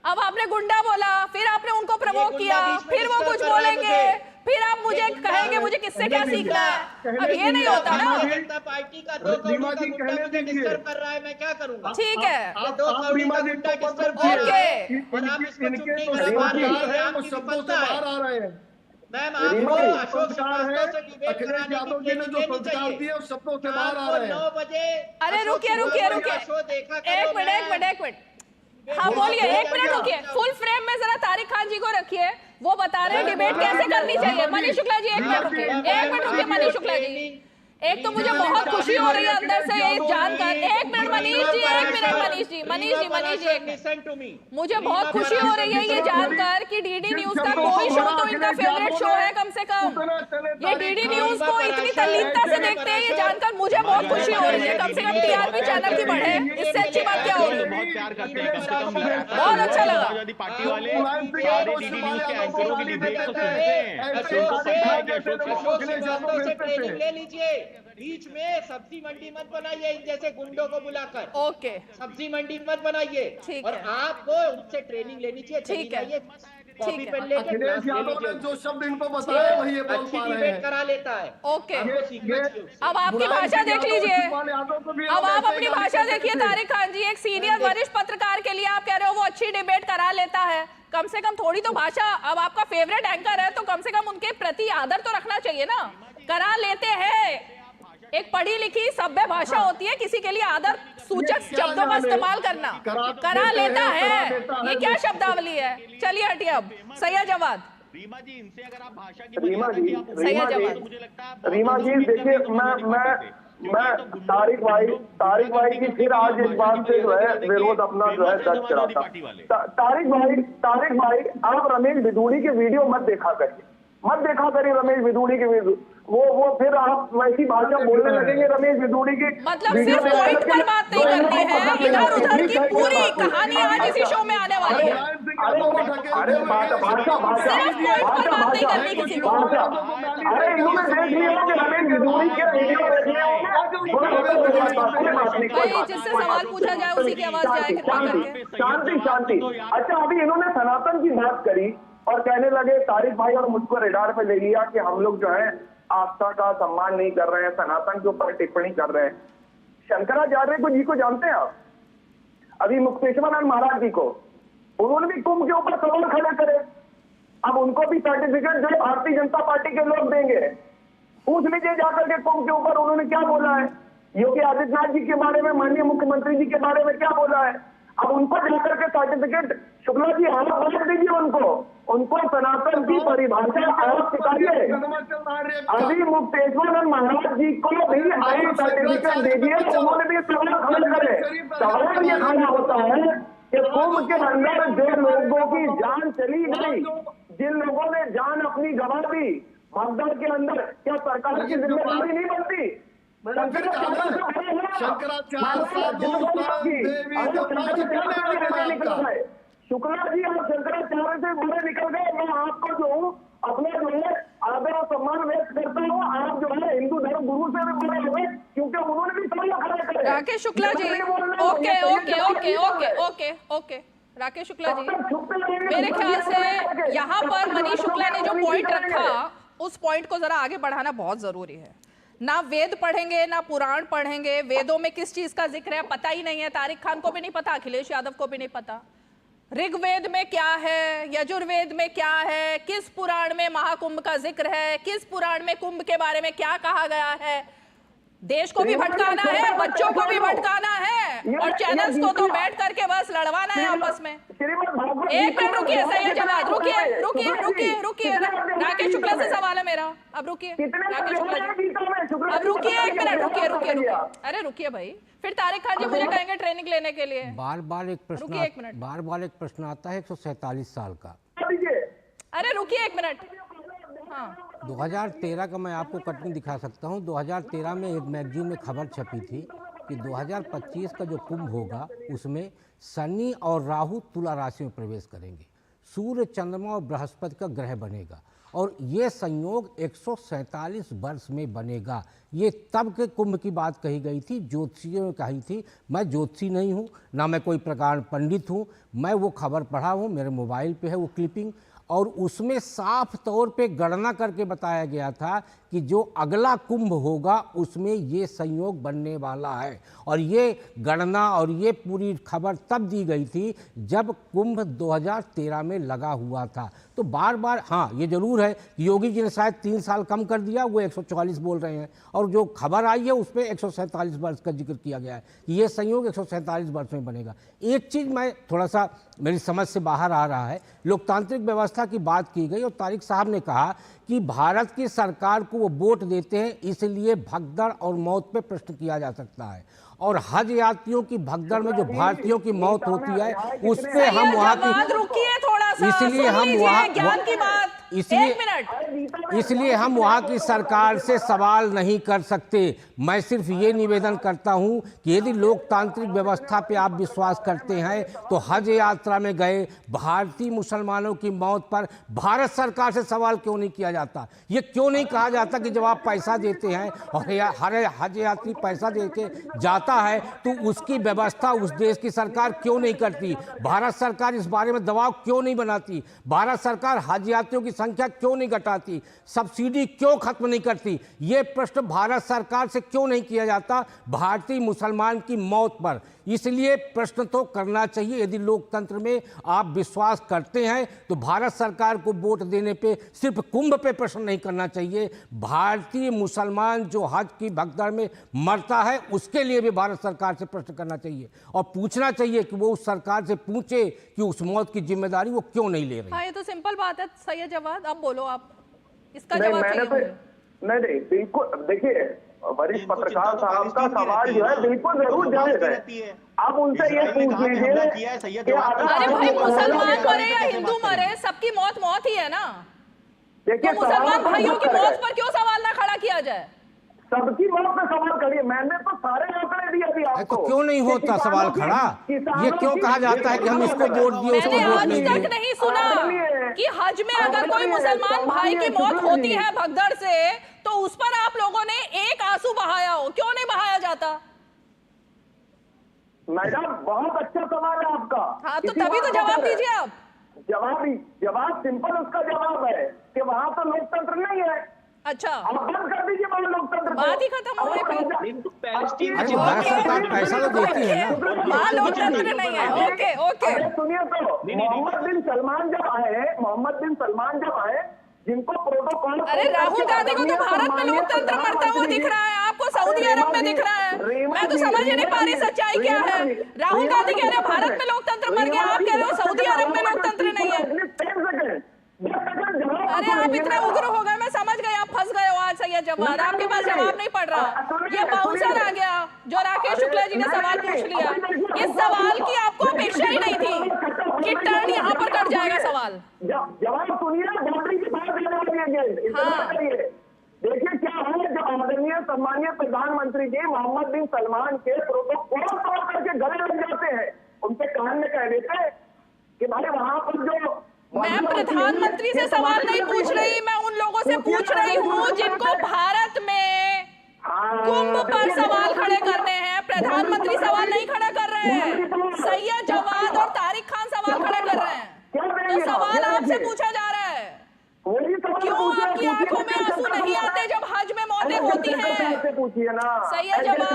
अब आपने गुंडा बोला, फिर आपने उनको प्रवोक किया, फिर वो कुछ बोलेंगे, फिर आप मुझे कहेंगे मुझे किससे क्या सीखना है। अब ये नहीं होता ना। जनता पार्टी का 2 करोड़ का गुंडा मुझे डिस्टर्ब कर रहा है, मैं क्या करूंगा? ठीक है, 2 करोड़ का गुंडा डिस्टर्ब कर रहा है और आप इसको चुप नहीं कर पा रहे हैं। मैम आपको अशोक श्रीवास्तव से डिबेट अखिलेश यादव जी ने जो संस्कार दिए उस शब्दों से बाहर आ रहे हैं। 9 बजे अरे रुकिए, एक मिनट। हाँ बोलिए, 1 मिनट रुकिए। फुल फ्रेम में जरा तारिक खान जी को रखिए, वो बता रहे हैं डिबेट कैसे करनी चाहिए। मनीष शुक्ला जी 1 मिनट रुकिए। मनीष शुक्ला जी, एक तो मुझे बहुत खुशी हो रही है अंदर से ये जानकर। 1 मिनट मनीष जी, 1 मिनट मनीष जी, मुझे बहुत खुशी हो रही है ये जानकर कि डीडी न्यूज का कोई शो तो इनका फेवरेट शो है कम से कम। ये डीडी न्यूज को इतनी तल्लीनता से देखते हैं ये जानकर मुझे बहुत खुशी हो रही है। कम से कम टीआरपी चैनल की बढ़े, इससे अच्छी बात क्या होगी। बहुत प्यार करते हैं, कम से कम बहुत अच्छा लगा। समाजवादी पार्टी वाले सारे डीडी न्यूज के एंकरों की डिबेट तो सुनते हैं। ट्रेनिंग ले लीजिए, बीच में सब्जी मंडी मत बनाइए जैसे गुंडों को बुलाकर। ओके, सब्जी मंडी मत बनाइए। और आपको उनसे ट्रेनिंग लेनी चाहिए। ठीक है, कॉपी पेन लेके अखिलेश यादव ने जो शब्द इनको बताए वही ये बोल अच्छी पा रहे डिबेट हैं। करा लेता है। ओके, अब अब आपकी भाषा देख लीजिए। अब आप अपनी भाषा देखिए तारिक खान जी, एक सीनियर वरिष्ठ पत्रकार के लिए आप कह रहे हो वो अच्छी डिबेट करा लेता है। कम से कम थोड़ी तो भाषा, अब आपका फेवरेट एंकर है तो कम से कम उनके प्रति आदर तो रखना चाहिए ना। करा लेते हैं, एक पढ़ी लिखी सभ्य भाषा होती है, किसी के लिए आदर सूचक शब्दों का इस्तेमाल करना। करा लेता है, ये क्या शब्दावली है। चलिए हटिए, अब सैयद जवाद। रीमा जी, इनसे अगर आप भाषा की रीमा जी, मुझे लगता है रीमा जी देखिए, मैं तारिक भाई की फिर आज इस बात से जो है विरोध अपना जो है दर्ज कराता। तारिक भाई आप रमेश बिधूड़ी के वीडियो मत देखा करिए रमेश बिधूड़ी के वीडियो। वो फिर आप वैसी भाषा बोलने लगेंगे रमेश बिधूड़ी की। मतलब सिर्फ पॉइंट पर बात नहीं करनी है, इधर उधर की पूरी कहानी आज इसी शो में आने वाली है। अरे भाषा सिर्फ पॉइंट पर बात नहीं करनी किसी को। अरे इन्होंने देख लिया कि रमेश बिधूड़ी के वीडियो भाई जिससे सवाल पूछा जाए उसी की आवाज जाए, कृपा करके। शांति। अच्छा, अभी इन्होंने सनातन की बात करी और कहने लगे तारिक भाई और मुझको रेडार पे ले लिया कि हम लोग जो है आस्था का सम्मान नहीं कर रहे हैं, सनातन के ऊपर टिप्पणी कर रहे हैं। शंकराचार्य जी को जानते हैं आप? अभी मुक्तेश्वरानंद महाराज जी को, उन्होंने भी कुंभ के ऊपर सवाल खड़े करे। अब उनको भी सर्टिफिकेट जो भारतीय जनता पार्टी के लोग देंगे। पूछ लीजिए जाकर के कुंभ के ऊपर उन्होंने क्या बोला है, योगी आदित्यनाथ जी के बारे में, माननीय मुख्यमंत्री जी के बारे में क्या बोला है। अब उनको जाकर के सर्टिफिकेट, शुक्ला जी आप बता दीजिए उनको सनातन की परिभाषा आप सिखाइए। अभी मुक्तेश्वरानंद महाराज जी को भी आप सर्टिफिकेट दीजिए, उन्होंने भी सवाल खड़े करे। सवाल ये खड़ा होता है कि कुंभ के अंदर जो लोगों की जान चली गई, जिन लोगों ने जान अपनी गंवा दी भगदड़ के अंदर, क्या सरकार की जिम्मेदारी नहीं बनती? शुक्ला जी आप शंकराचार्य से बड़े निकल गए। मैं आपको जो अपने जो है आदर और सम्मान व्यक्त करता हूँ। आप जो है हिंदू धर्म गुरु से भी बड़े हुए, क्योंकि उन्होंने भी सवाल खड़े करे। राकेश शुक्ला जी, ओके राकेश शुक्ला जी, मेरे ख्याल से यहाँ पर मनीष शुक्ला ने जो पॉइंट रखा उस पॉइंट को जरा आगे बढ़ाना बहुत जरूरी है। ना वेद पढ़ेंगे ना पुराण पढ़ेंगे, वेदों में किस चीज का जिक्र है पता ही नहीं है। तारिक खान को भी नहीं पता, अखिलेश यादव को भी नहीं पता। ऋग्वेद में क्या है, यजुर्वेद में क्या है, किस पुराण में महाकुंभ का जिक्र है, किस पुराण में कुंभ के बारे में क्या कहा गया है। देश को भी भटकाना है, बच्चों को भी भटकाना है, और चैनल्स को तो बैठ करके बस लड़वाना है आपस में। एक मिनट रुकिए सैयद जवाद, रुकिए। राकेश शुक्ला से सवाल है मेरा, अब रुकिए राकेश शुक्ला जी, अब रुकिए एक मिनट, रुकिए। अरे रुकिए भाई, फिर तारिक खान जी मुझे कहेंगे ट्रेनिंग लेने के लिए। बार बार एक प्रश्न आता है 147 साल का। अरे रुकिए एक मिनट। हाँ, 2013 का मैं आपको कटिंग दिखा सकता हूँ। 2013 में एक मैगजीन में खबर छपी थी कि 2025 का जो कुंभ होगा उसमें शनि और राहु तुला राशि में प्रवेश करेंगे, सूर्य चंद्रमा और बृहस्पति का ग्रह बनेगा, और ये संयोग 147 वर्ष में बनेगा। ये तब के कुंभ की बात कही गई थी, ज्योतिषियों ने कही थी। मैं ज्योतिषी नहीं हूँ, ना मैं कोई प्रकार पंडित हूँ, मैं वो खबर पढ़ा हूँ, मेरे मोबाइल पे है वो क्लिपिंग, और उसमें साफ तौर पे गणना करके बताया गया था कि जो अगला कुंभ होगा उसमें ये संयोग बनने वाला है। और ये गणना और ये पूरी खबर तब दी गई थी जब कुंभ 2013 में लगा हुआ था। तो बार बार हाँ ये जरूर है कि योगी जी ने शायद 3 साल कम कर दिया, वो 144 बोल रहे हैं, और जो खबर आई है उसमें 147 वर्ष का जिक्र किया गया है कि ये संयोग 147 वर्ष में बनेगा। एक चीज़ मैं थोड़ा सा मेरी समझ से बाहर आ रहा है, लोकतांत्रिक व्यवस्था की बात की गई और तारिक साहब ने कहा कि भारत की सरकार को वो वोट देते हैं इसलिए भगदड़ और मौत पे प्रश्न किया जा सकता है, और हज यात्रियों की भगदड़ में जो भारतीयों की मौत होती है उस पे हम वहाँ की, रुकिए थोड़ा सा, इसलिए हम वहाँ ज्ञान की बात इसलिए हम वहाँ की सरकार से सवाल नहीं कर सकते। मैं सिर्फ ये निवेदन करता हूँ कि यदि लोकतांत्रिक व्यवस्था पे आप विश्वास करते हैं तो हज यात्रा में गए भारतीय मुसलमानों की मौत पर भारत सरकार से सवाल क्यों नहीं किया जाता? ये क्यों नहीं कहा जाता कि जब आप पैसा देते हैं और हर हज यात्री पैसा देके जाता है तो उसकी व्यवस्था उस देश की सरकार क्यों नहीं करती? भारत सरकार इस बारे में दबाव क्यों नहीं बनाती? भारत सरकार हज यात्रियों की संख्या क्यों नहीं घटाती? सब्सिडी क्यों खत्म नहीं करती? ये प्रश्न भारत सरकार से क्यों नहीं किया जाता भारतीय मुसलमान की मौत पर? इसलिए प्रश्न तो करना चाहिए। यदि लोकतंत्र में आप विश्वास करते हैं तो भारत सरकार को वोट देने पे सिर्फ कुंभ पे प्रश्न नहीं करना चाहिए। भारतीय मुसलमान जो हज की भगदड़ में मरता है उसके लिए भी भारत सरकार से प्रश्न करना चाहिए और पूछना चाहिए कि वो उस सरकार से पूछे कि उस मौत की जिम्मेदारी वो क्यों नहीं ले रही। हाँ, ये तो सिंपल बात है सैयद जवाद। अब बोलो आप इसका नहीं, जवाब मैंने चाहिए तो नहीं बिल्कुल। देखिए वरिष्ठ पत्रकार साहब का सवाल जो है बिल्कुल जरूर जायज है। आप उनसे ये पूछ लीजिए कि अरे भाई मुसलमान मरे या हिंदू मरे सबकी मौत मौत ही है ना। देखिए तो मुसलमान भाइयों की मौत पर क्यों सवाल ना खड़ा किया जाए? सबकी मौत पे सवाल करिए। मैंने तो सारे आंकड़े दिए अभी आपको। तो क्यों नहीं होता सवाल खड़ा? ये क्यों कहा जाता है कि हम इसको वोट दिए उसको वोट नहीं दिए? मैंने आज तक नहीं सुना कि हज में अगर कोई मुसलमान भाई की मौत होती है भगदड़ से तो उस पर आप लोगों ने एक आंसू बहाया हो। क्यों नहीं बहाया जाता? मैडम बहुत अच्छा सवाल है आपका। हाँ तो तभी तो जवाब दीजिए आप। जवाब सिंपल उसका जवाब है कि वहां तो लोकतंत्र नहीं है। अच्छा आप बंद कर दीजिए वहां लोकतंत्र। बात ही खत्म हो गई। भारत सरकार पैसा तो देती है ना। वहां लोकतंत्र नहीं है। ओके ओके सुनिए तो मोहम्मद बिन सलमान जब आए जिनको प्रोटोकॉल। अरे राहुल गांधी को तो भारत में लोकतंत्र मरता हुआ दिख रहा है, आपको सऊदी अरब में दिख रहा है। मैं तो समझ ही नहीं पा रही सच्चाई क्या है। राहुल गांधी कह रहे हैं भारत में लोकतंत्र मर गया, आप कह रहे हो सऊदी अरब में लोकतंत्र नहीं है। अरे आप इतने उग्र हो गए, मैं समझ गए आप फंस गए हो आज सैयद जवाद। आपके पास जवाब नहीं पड़ रहा। ये बाउंसर आ गया जो राकेश शुक्ला जी ने सवाल पूछ लिया। इस सवाल की आपको अपेक्षा ही नहीं थी कि टर्न यहाँ पर कट जाएगा सवाल। जवाब सुनिए। हाँ। देखिए क्या है, जब आदरणीय सम्मानीय प्रधानमंत्री जी मोहम्मद बिन सलमान के प्रोटोकॉल तोड़ करके गले लग जाते हैं, उनके कान में कह देते हैं कि भाई वहां पर जो। मैं प्रधानमंत्री से सवाल नहीं पूछ रही, मैं उन लोगों से पूछ रही हूँ जिनको भारत में कुंभ पर सवाल खड़े करने हैं। प्रधानमंत्री सवाल नहीं खड़ा कर रहे हैं, सैयद जवाद और तारिक खान सवाल खड़े कर रहे हैं। तो सवाल आपसे पूछा जा रहा है क्यों आपकी आंखों में आंसू नहीं आते जब हज में मौतें होती हैं? सैयद जवाद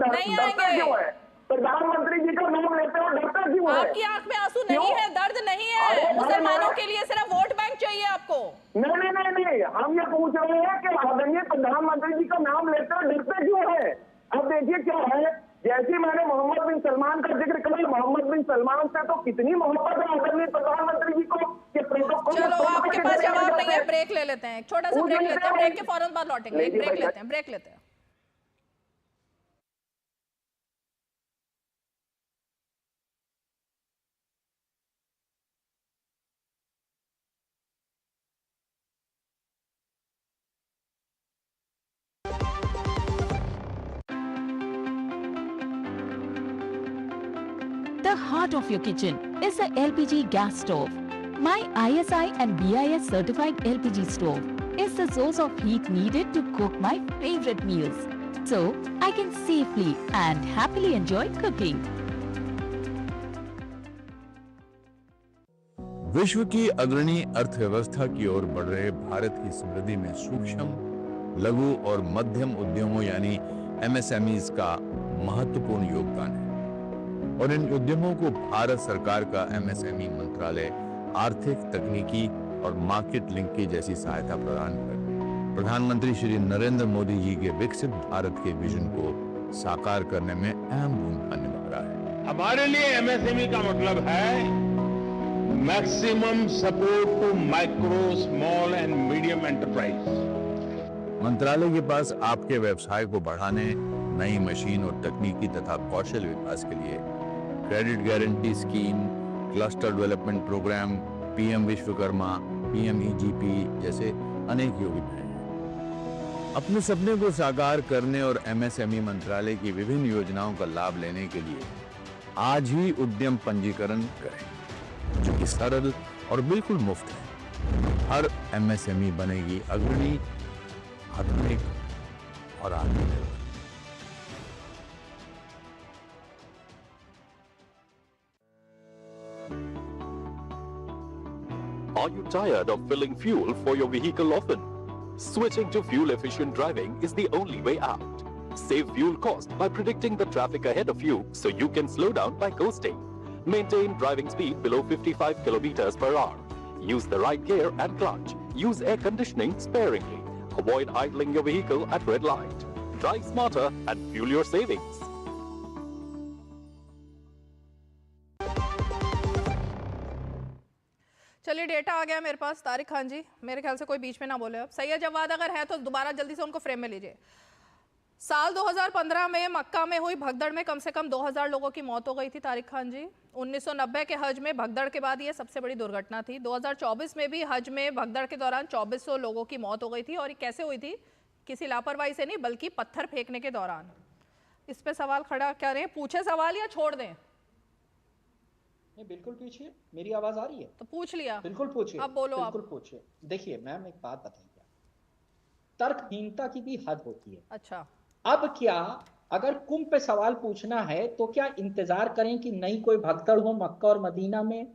नहीं आएंगे। प्रधानमंत्री जी का नाम लेते हो डरता क्यों है? आपकी आंख में आंसू नहीं है, दर्द नहीं है। मुसलमानों के लिए सिर्फ वोट बैंक चाहिए आपको। नहीं, हम ये पूछ रहे हैं कि आदरणीय प्रधानमंत्री जी का नाम लेते हो डरते क्यों है? अब देखिए क्या है, जैसे मैंने मोहम्मद बिन सलमान का जिक्र किया, मोहम्मद बिन सलमान से तो कितनी मोहब्बत है आदरणीय प्रधानमंत्री जी को कि प्रोटोकॉल। चलो आपके पास जवाब नहीं है, ब्रेक ले लेते हैं, छोटा सा ब्रेक लेते हैं, ब्रेक के फौरन बाद लौटेंगे। ब्रेक लेते हैं। The heart of your kitchen is the LPG gas stove. My ISI and BIS certified LPG stove is the source of heat needed to cook my favorite meals, so I can safely and happily enjoy cooking. विश्व की अग्रणी अर्थव्यवस्था की ओर बढ़ रहे भारत की समृद्धि में सूक्ष्म, लघु और मध्यम उद्यमों यानी MSMEs का महत्वपूर्ण योगदान है और इन उद्यमों को भारत सरकार का MSME मंत्रालय आर्थिक, तकनीकी और मार्केट लिंकेज जैसी सहायता प्रदान कर प्रधानमंत्री श्री नरेंद्र मोदी जी के विकसित भारत के विजन को साकार करने में अहम भूमिका निभा रहा है। हमारे लिए MSME का मतलब है maximum support to micro, small and medium enterprise. मंत्रालय के पास आपके व्यवसाय को बढ़ाने, नई मशीन और तकनीकी तथा कौशल विकास के लिए credit guarantee scheme, cluster development programme, PM Vishwakarma, PMEGP जैसे अनेक योजनाएं हैं। अपने सपने को साकार करने और एमएसएमई मंत्रालय की विभिन्न योजनाओं का लाभ लेने के लिए आज ही उद्यम पंजीकरण करें, जो कि सरल और बिल्कुल मुफ्त है। हर एमएसएमई बनेगी अग्रणी, आधुनिक और आत्मनिर्भर। Are you tired of filling fuel for your vehicle often? Switching to fuel-efficient driving is the only way out. Save fuel cost by predicting the traffic ahead of you so you can slow down by coasting. Maintain driving speed below 55 kilometers per hour. Use the right gear and clutch. Use air conditioning sparingly. Avoid idling your vehicle at red light. Drive smarter and fuel your savings. चलिए data आ गया मेरे पास। तारिक खान जी, मेरे ख्याल से कोई बीच में ना बोले। अब सैयद जवाद अगर है तो दोबारा जल्दी से उनको फ्रेम में लीजिए। साल 2015 में मक्का में हुई भगदड़ में कम से कम 2000 लोगों की मौत हो गई थी तारिक खान जी। 1990 के हज में भगदड़ के बाद ये सबसे बड़ी दुर्घटना थी। 2024 में भी हज में भगदड़ के दौरान 2400 लोगों की मौत हो गई थी। और ये कैसे हुई थी? किसी लापरवाही से नहीं, बल्कि पत्थर फेंकने के दौरान। इस पे सवाल खड़ा करें, पूछे सवाल या छोड़ दें? नहीं, बिल्कुल पूछिए। मेरी आवाज आ रही है तो पूछ लिया। बिल्कुल पूछिए, अब बोलो। बिल्कुल पूछिए। देखिए मैम, एक बात बताइए, तर्कहीनता की भी हद होती है। अच्छा, अब क्या अगर कुंभ पे सवाल पूछना है तो क्या इंतजार करें कि नई कोई भगदड़ हो मक्का और मदीना में,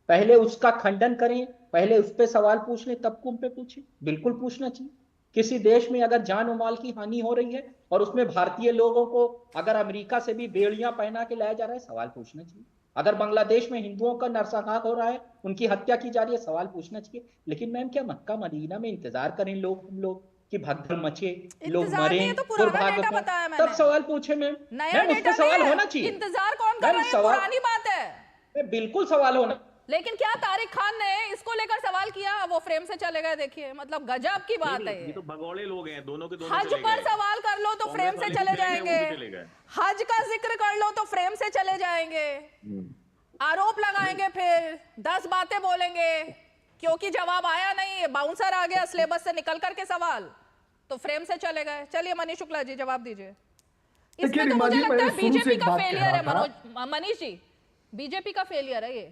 पहले उसका खंडन करें, पहले उस पे सवाल पूछ लें तब कुंभ पे पूछें? बिल्कुल पूछना चाहिए। किसी देश में अगर जान और माल की हानि हो रही है और उसमें भारतीय लोगों को अगर अमेरिका से भी बेड़ियां पहना के लाया जा रहा है, सवाल पूछना चाहिए। अगर बांग्लादेश में हिंदुओं का नरसंहार हो रहा है, उनकी हत्या की जा रही है, सवाल पूछना चाहिए। लेकिन मैम, क्या मक्का मदीना में इंतजार करें हम लोग कि भगदड़ मचे, लोग मरे, तो पुराना डेटा बताया मैंने। तब सवाल पूछे मैम? नया डेटा सवाल होना चाहिए। इंतजार कौन कर रहा है? पुरानी बात है। बिल्कुल सवाल होना। लेकिन क्या तारिक खान ने इसको लेकर सवाल किया? वो फ्रेम से चले गए। देखिए, मतलब गजब की बात है। ये तो भगोड़े लोग हैं, दोनों के दोनों। हज पर सवाल कर लो तो फ्रेम से चले जाएंगे, हज का जिक्र कर लो तो फ्रेम से चले जाएंगे, आरोप लगाएंगे, फिर 10 बातें बोलेंगे क्योंकि जवाब आया नहीं, बाउंसर आ गया सिलेबस से निकल करके सवाल, तो फ्रेम से चले गए। चलिए मनीष शुक्ला जी जवाब दीजिए। इसमें तो मुझे लगता है बीजेपी का फेलियर है। मनीष जी, बीजेपी का फेलियर है ये।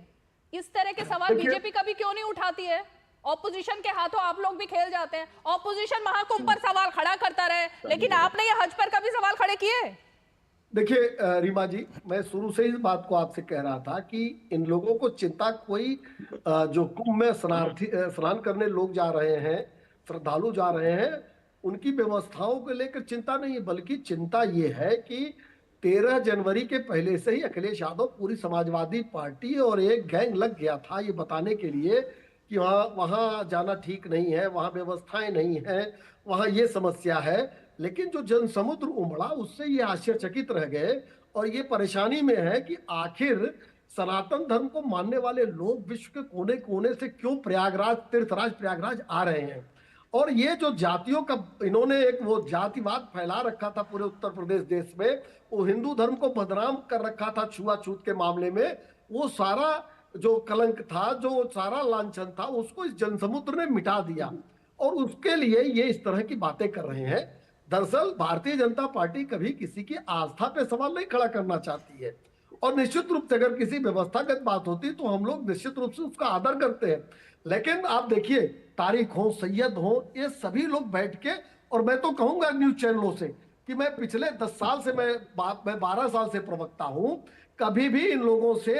इस तरह के सवाल बीजेपी कभी क्यों नहीं उठाती है? ऑपोजिशन के हाथों आप लोग भी खेल जाते हैं। ऑपोजिशन महाकुंभ पर सवाल खड़ा करता रहे, लेकिन आपने ये हज पर कभी सवाल खड़े किए? देखिए रीमा जी, मैं शुरू से इस बात को आपसे कह रहा था कि इन लोगों को चिंता कोई जो कुंभ में स्नान करने लोग जा रहे हैं, श्रद्धालु जा रहे हैं, उनकी व्यवस्थाओं को लेकर चिंता नहीं है, बल्कि चिंता ये है कि 13 जनवरी के पहले से ही अखिलेश यादव पूरी समाजवादी पार्टी और एक गैंग लग गया था ये बताने के लिए कि वहाँ जाना ठीक नहीं है, वहाँ व्यवस्थाएं नहीं है, वहाँ ये समस्या है। लेकिन जो जनसमुद्र उमड़ा उससे ये आश्चर्यचकित रह गए और ये परेशानी में है कि आखिर सनातन धर्म को मानने वाले लोग विश्व के कोने कोने से क्यों प्रयागराज, तीर्थराज प्रयागराज आ रहे हैं। और ये जो जातियों का इन्होंने एक वो जातिवाद फैला रखा था पूरे उत्तर प्रदेश देश में, वो हिंदू धर्म को बदनाम कर रखा था छुआछूत के मामले में, वो सारा जो कलंक था, जो सारा लांछन था, उसको इस जनसमुद्र ने मिटा दिया और उसके लिए ये इस तरह की बातें कर रहे हैं। दरअसल भारतीय जनता पार्टी कभी किसी की आस्था पे सवाल नहीं खड़ा करना चाहती है और निश्चित रूप से अगर किसी व्यवस्थागत बात होती तो हम लोग निश्चित रूप से उसका आदर करते हैं। लेकिन आप देखिए, तारिक हो, सैयद हो, ये सभी लोग बैठ के, और मैं तो कहूंगा न्यूज चैनलों से कि मैं पिछले 10 साल से मैं 12 साल से प्रवक्ता हूं, कभी भी इन लोगों से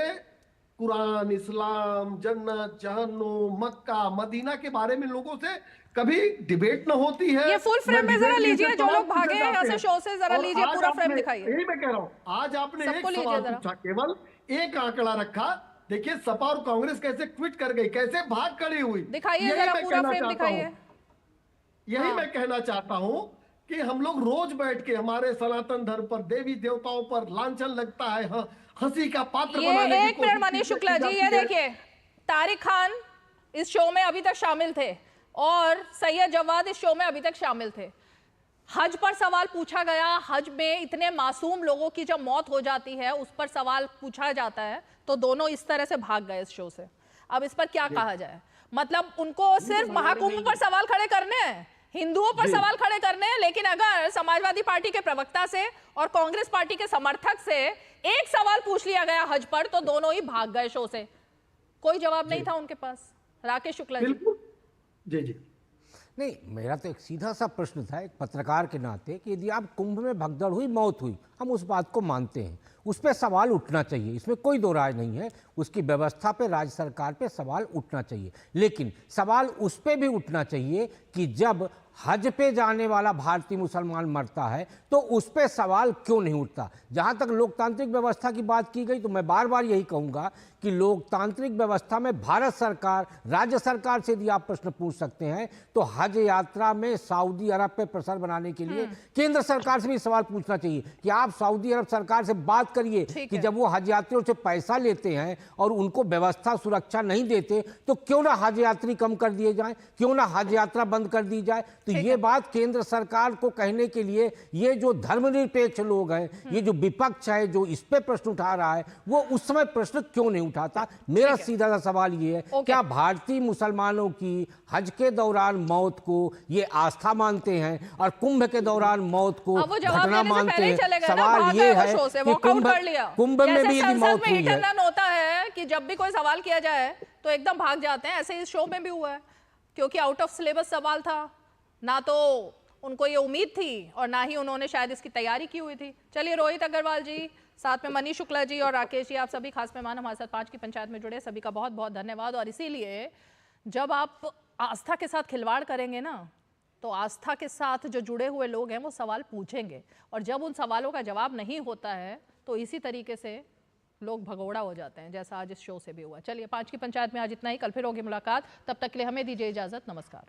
कुरान, इस्लाम, जन्नत, जहन्नुम, मक्का, मदीना के बारे में लोगों से कभी डिबेट न होती है। ये फुल फ्रेम में जरा लीजिए, जो लोग भागे हैं यहाँ से शो से, जरा लीजिए, पूरा फ्रेम दिखाइए। यही मैं कह रहा हूँ, आज आपने एक सवाल पूछा, केवल एक आंकड़ा रखा। देखिए सपा और कांग्रेस कैसे क्विट कर गई, कैसे भाग खड़ी हुई। दिखाइए जरा पूरा फ्रेम दिखाइए। यही मैं कहना चाहता हूँ कि हम लोग रोज बैठ के हमारे सनातन धर्म पर, देवी देवताओं पर लांछन लगता है, हंसी का पात्र बनाने की एक मिनट मनीष शुक्ला जी, ये देखिए, तारिक खान इस शो में अभी तक शामिल थे और सैयद जवाद इस शो में अभी तक शामिल थे। हज पर सवाल पूछा गया, हज में इतने मासूम लोगों की जब मौत हो जाती है उस पर सवाल पूछा जाता है, तो दोनों इस तरह से भाग गए इस शो से। अब इस पर क्या कहा जाए? मतलब उनको सिर्फ महाकुंभ पर सवाल खड़े करने हैं, हिंदुओं पर सवाल खड़े करने हैं, लेकिन अगर समाजवादी पार्टी के प्रवक्ता से और कांग्रेस पार्टी के समर्थक से एक सवाल पूछ लिया गया हज पर तो दोनों ही भाग गए शो से। कोई जवाब नहीं था उनके पास। राकेश शुक्ला जी। जी जी नहीं, मेरा तो एक सीधा सा प्रश्न था एक पत्रकार के नाते कि यदि आप कुंभ में भगदड़ हुई, मौत हुई, हम उस बात को मानते हैं, उस पर सवाल उठना चाहिए, इसमें कोई दो राय नहीं है, उसकी व्यवस्था पे राज्य सरकार पे सवाल उठना चाहिए। लेकिन सवाल उस पे भी उठना चाहिए कि जब हज पे जाने वाला भारतीय मुसलमान मरता है तो उस पे सवाल क्यों नहीं उठता। जहां तक लोकतांत्रिक व्यवस्था की बात की गई तो मैं बार बार यही कहूंगा कि लोकतांत्रिक व्यवस्था में भारत सरकार, राज्य सरकार से यदि आप प्रश्न पूछ सकते हैं तो हज यात्रा में सऊदी अरब पे प्रेशर बनाने के लिए केंद्र सरकार से भी सवाल पूछना चाहिए कि आप सऊदी अरब सरकार से बात करिए कि जब वो हज यात्रियों से पैसा लेते हैं और उनको व्यवस्था सुरक्षा नहीं देते तो क्यों ना हज यात्री कम कर दिए जाए, क्यों ना हज यात्रा बंद कर दी जाए। तो ये बात केंद्र सरकार को कहने के लिए ये जो धर्मनिरपेक्ष लोग हैं, ये जो विपक्ष है जो इस पे प्रश्न उठा रहा है, वो उस समय प्रश्न क्यों नहीं उठाता। मेरा सीधा सा सवाल ये है, क्या भारतीय मुसलमानों की हज के दौरान मौत को ये आस्था मानते हैं और कुंभ के दौरान मौत को घटना मानते हैं। सवाल ये है कि कुंभ में भी यदि मौत हुई है, होता है कि जब भी कोई सवाल किया जाए तो एकदम भाग जाते हैं, ऐसे इस शो में भी हुआ है क्योंकि आउट ऑफ सिलेबस सवाल था, ना तो उनको ये उम्मीद थी और ना ही उन्होंने शायद इसकी तैयारी की हुई थी। चलिए रोहित अग्रवाल जी, साथ में मनीष शुक्ला जी और राकेश जी, आप सभी खास मेहमान हमारे साथ 5 की पंचायत में जुड़े, सभी का बहुत बहुत धन्यवाद। और इसीलिए जब आप आस्था के साथ खिलवाड़ करेंगे ना तो आस्था के साथ जो जुड़े हुए लोग हैं वो सवाल पूछेंगे और जब उन सवालों का जवाब नहीं होता है तो इसी तरीके से लोग भगोड़ा हो जाते हैं, जैसा आज इस शो से भी हुआ। चलिए 5 की पंचायत में आज इतना ही, कल फिर होगी मुलाकात, तब तक के लिए हमें दीजिए इजाजत, नमस्कार।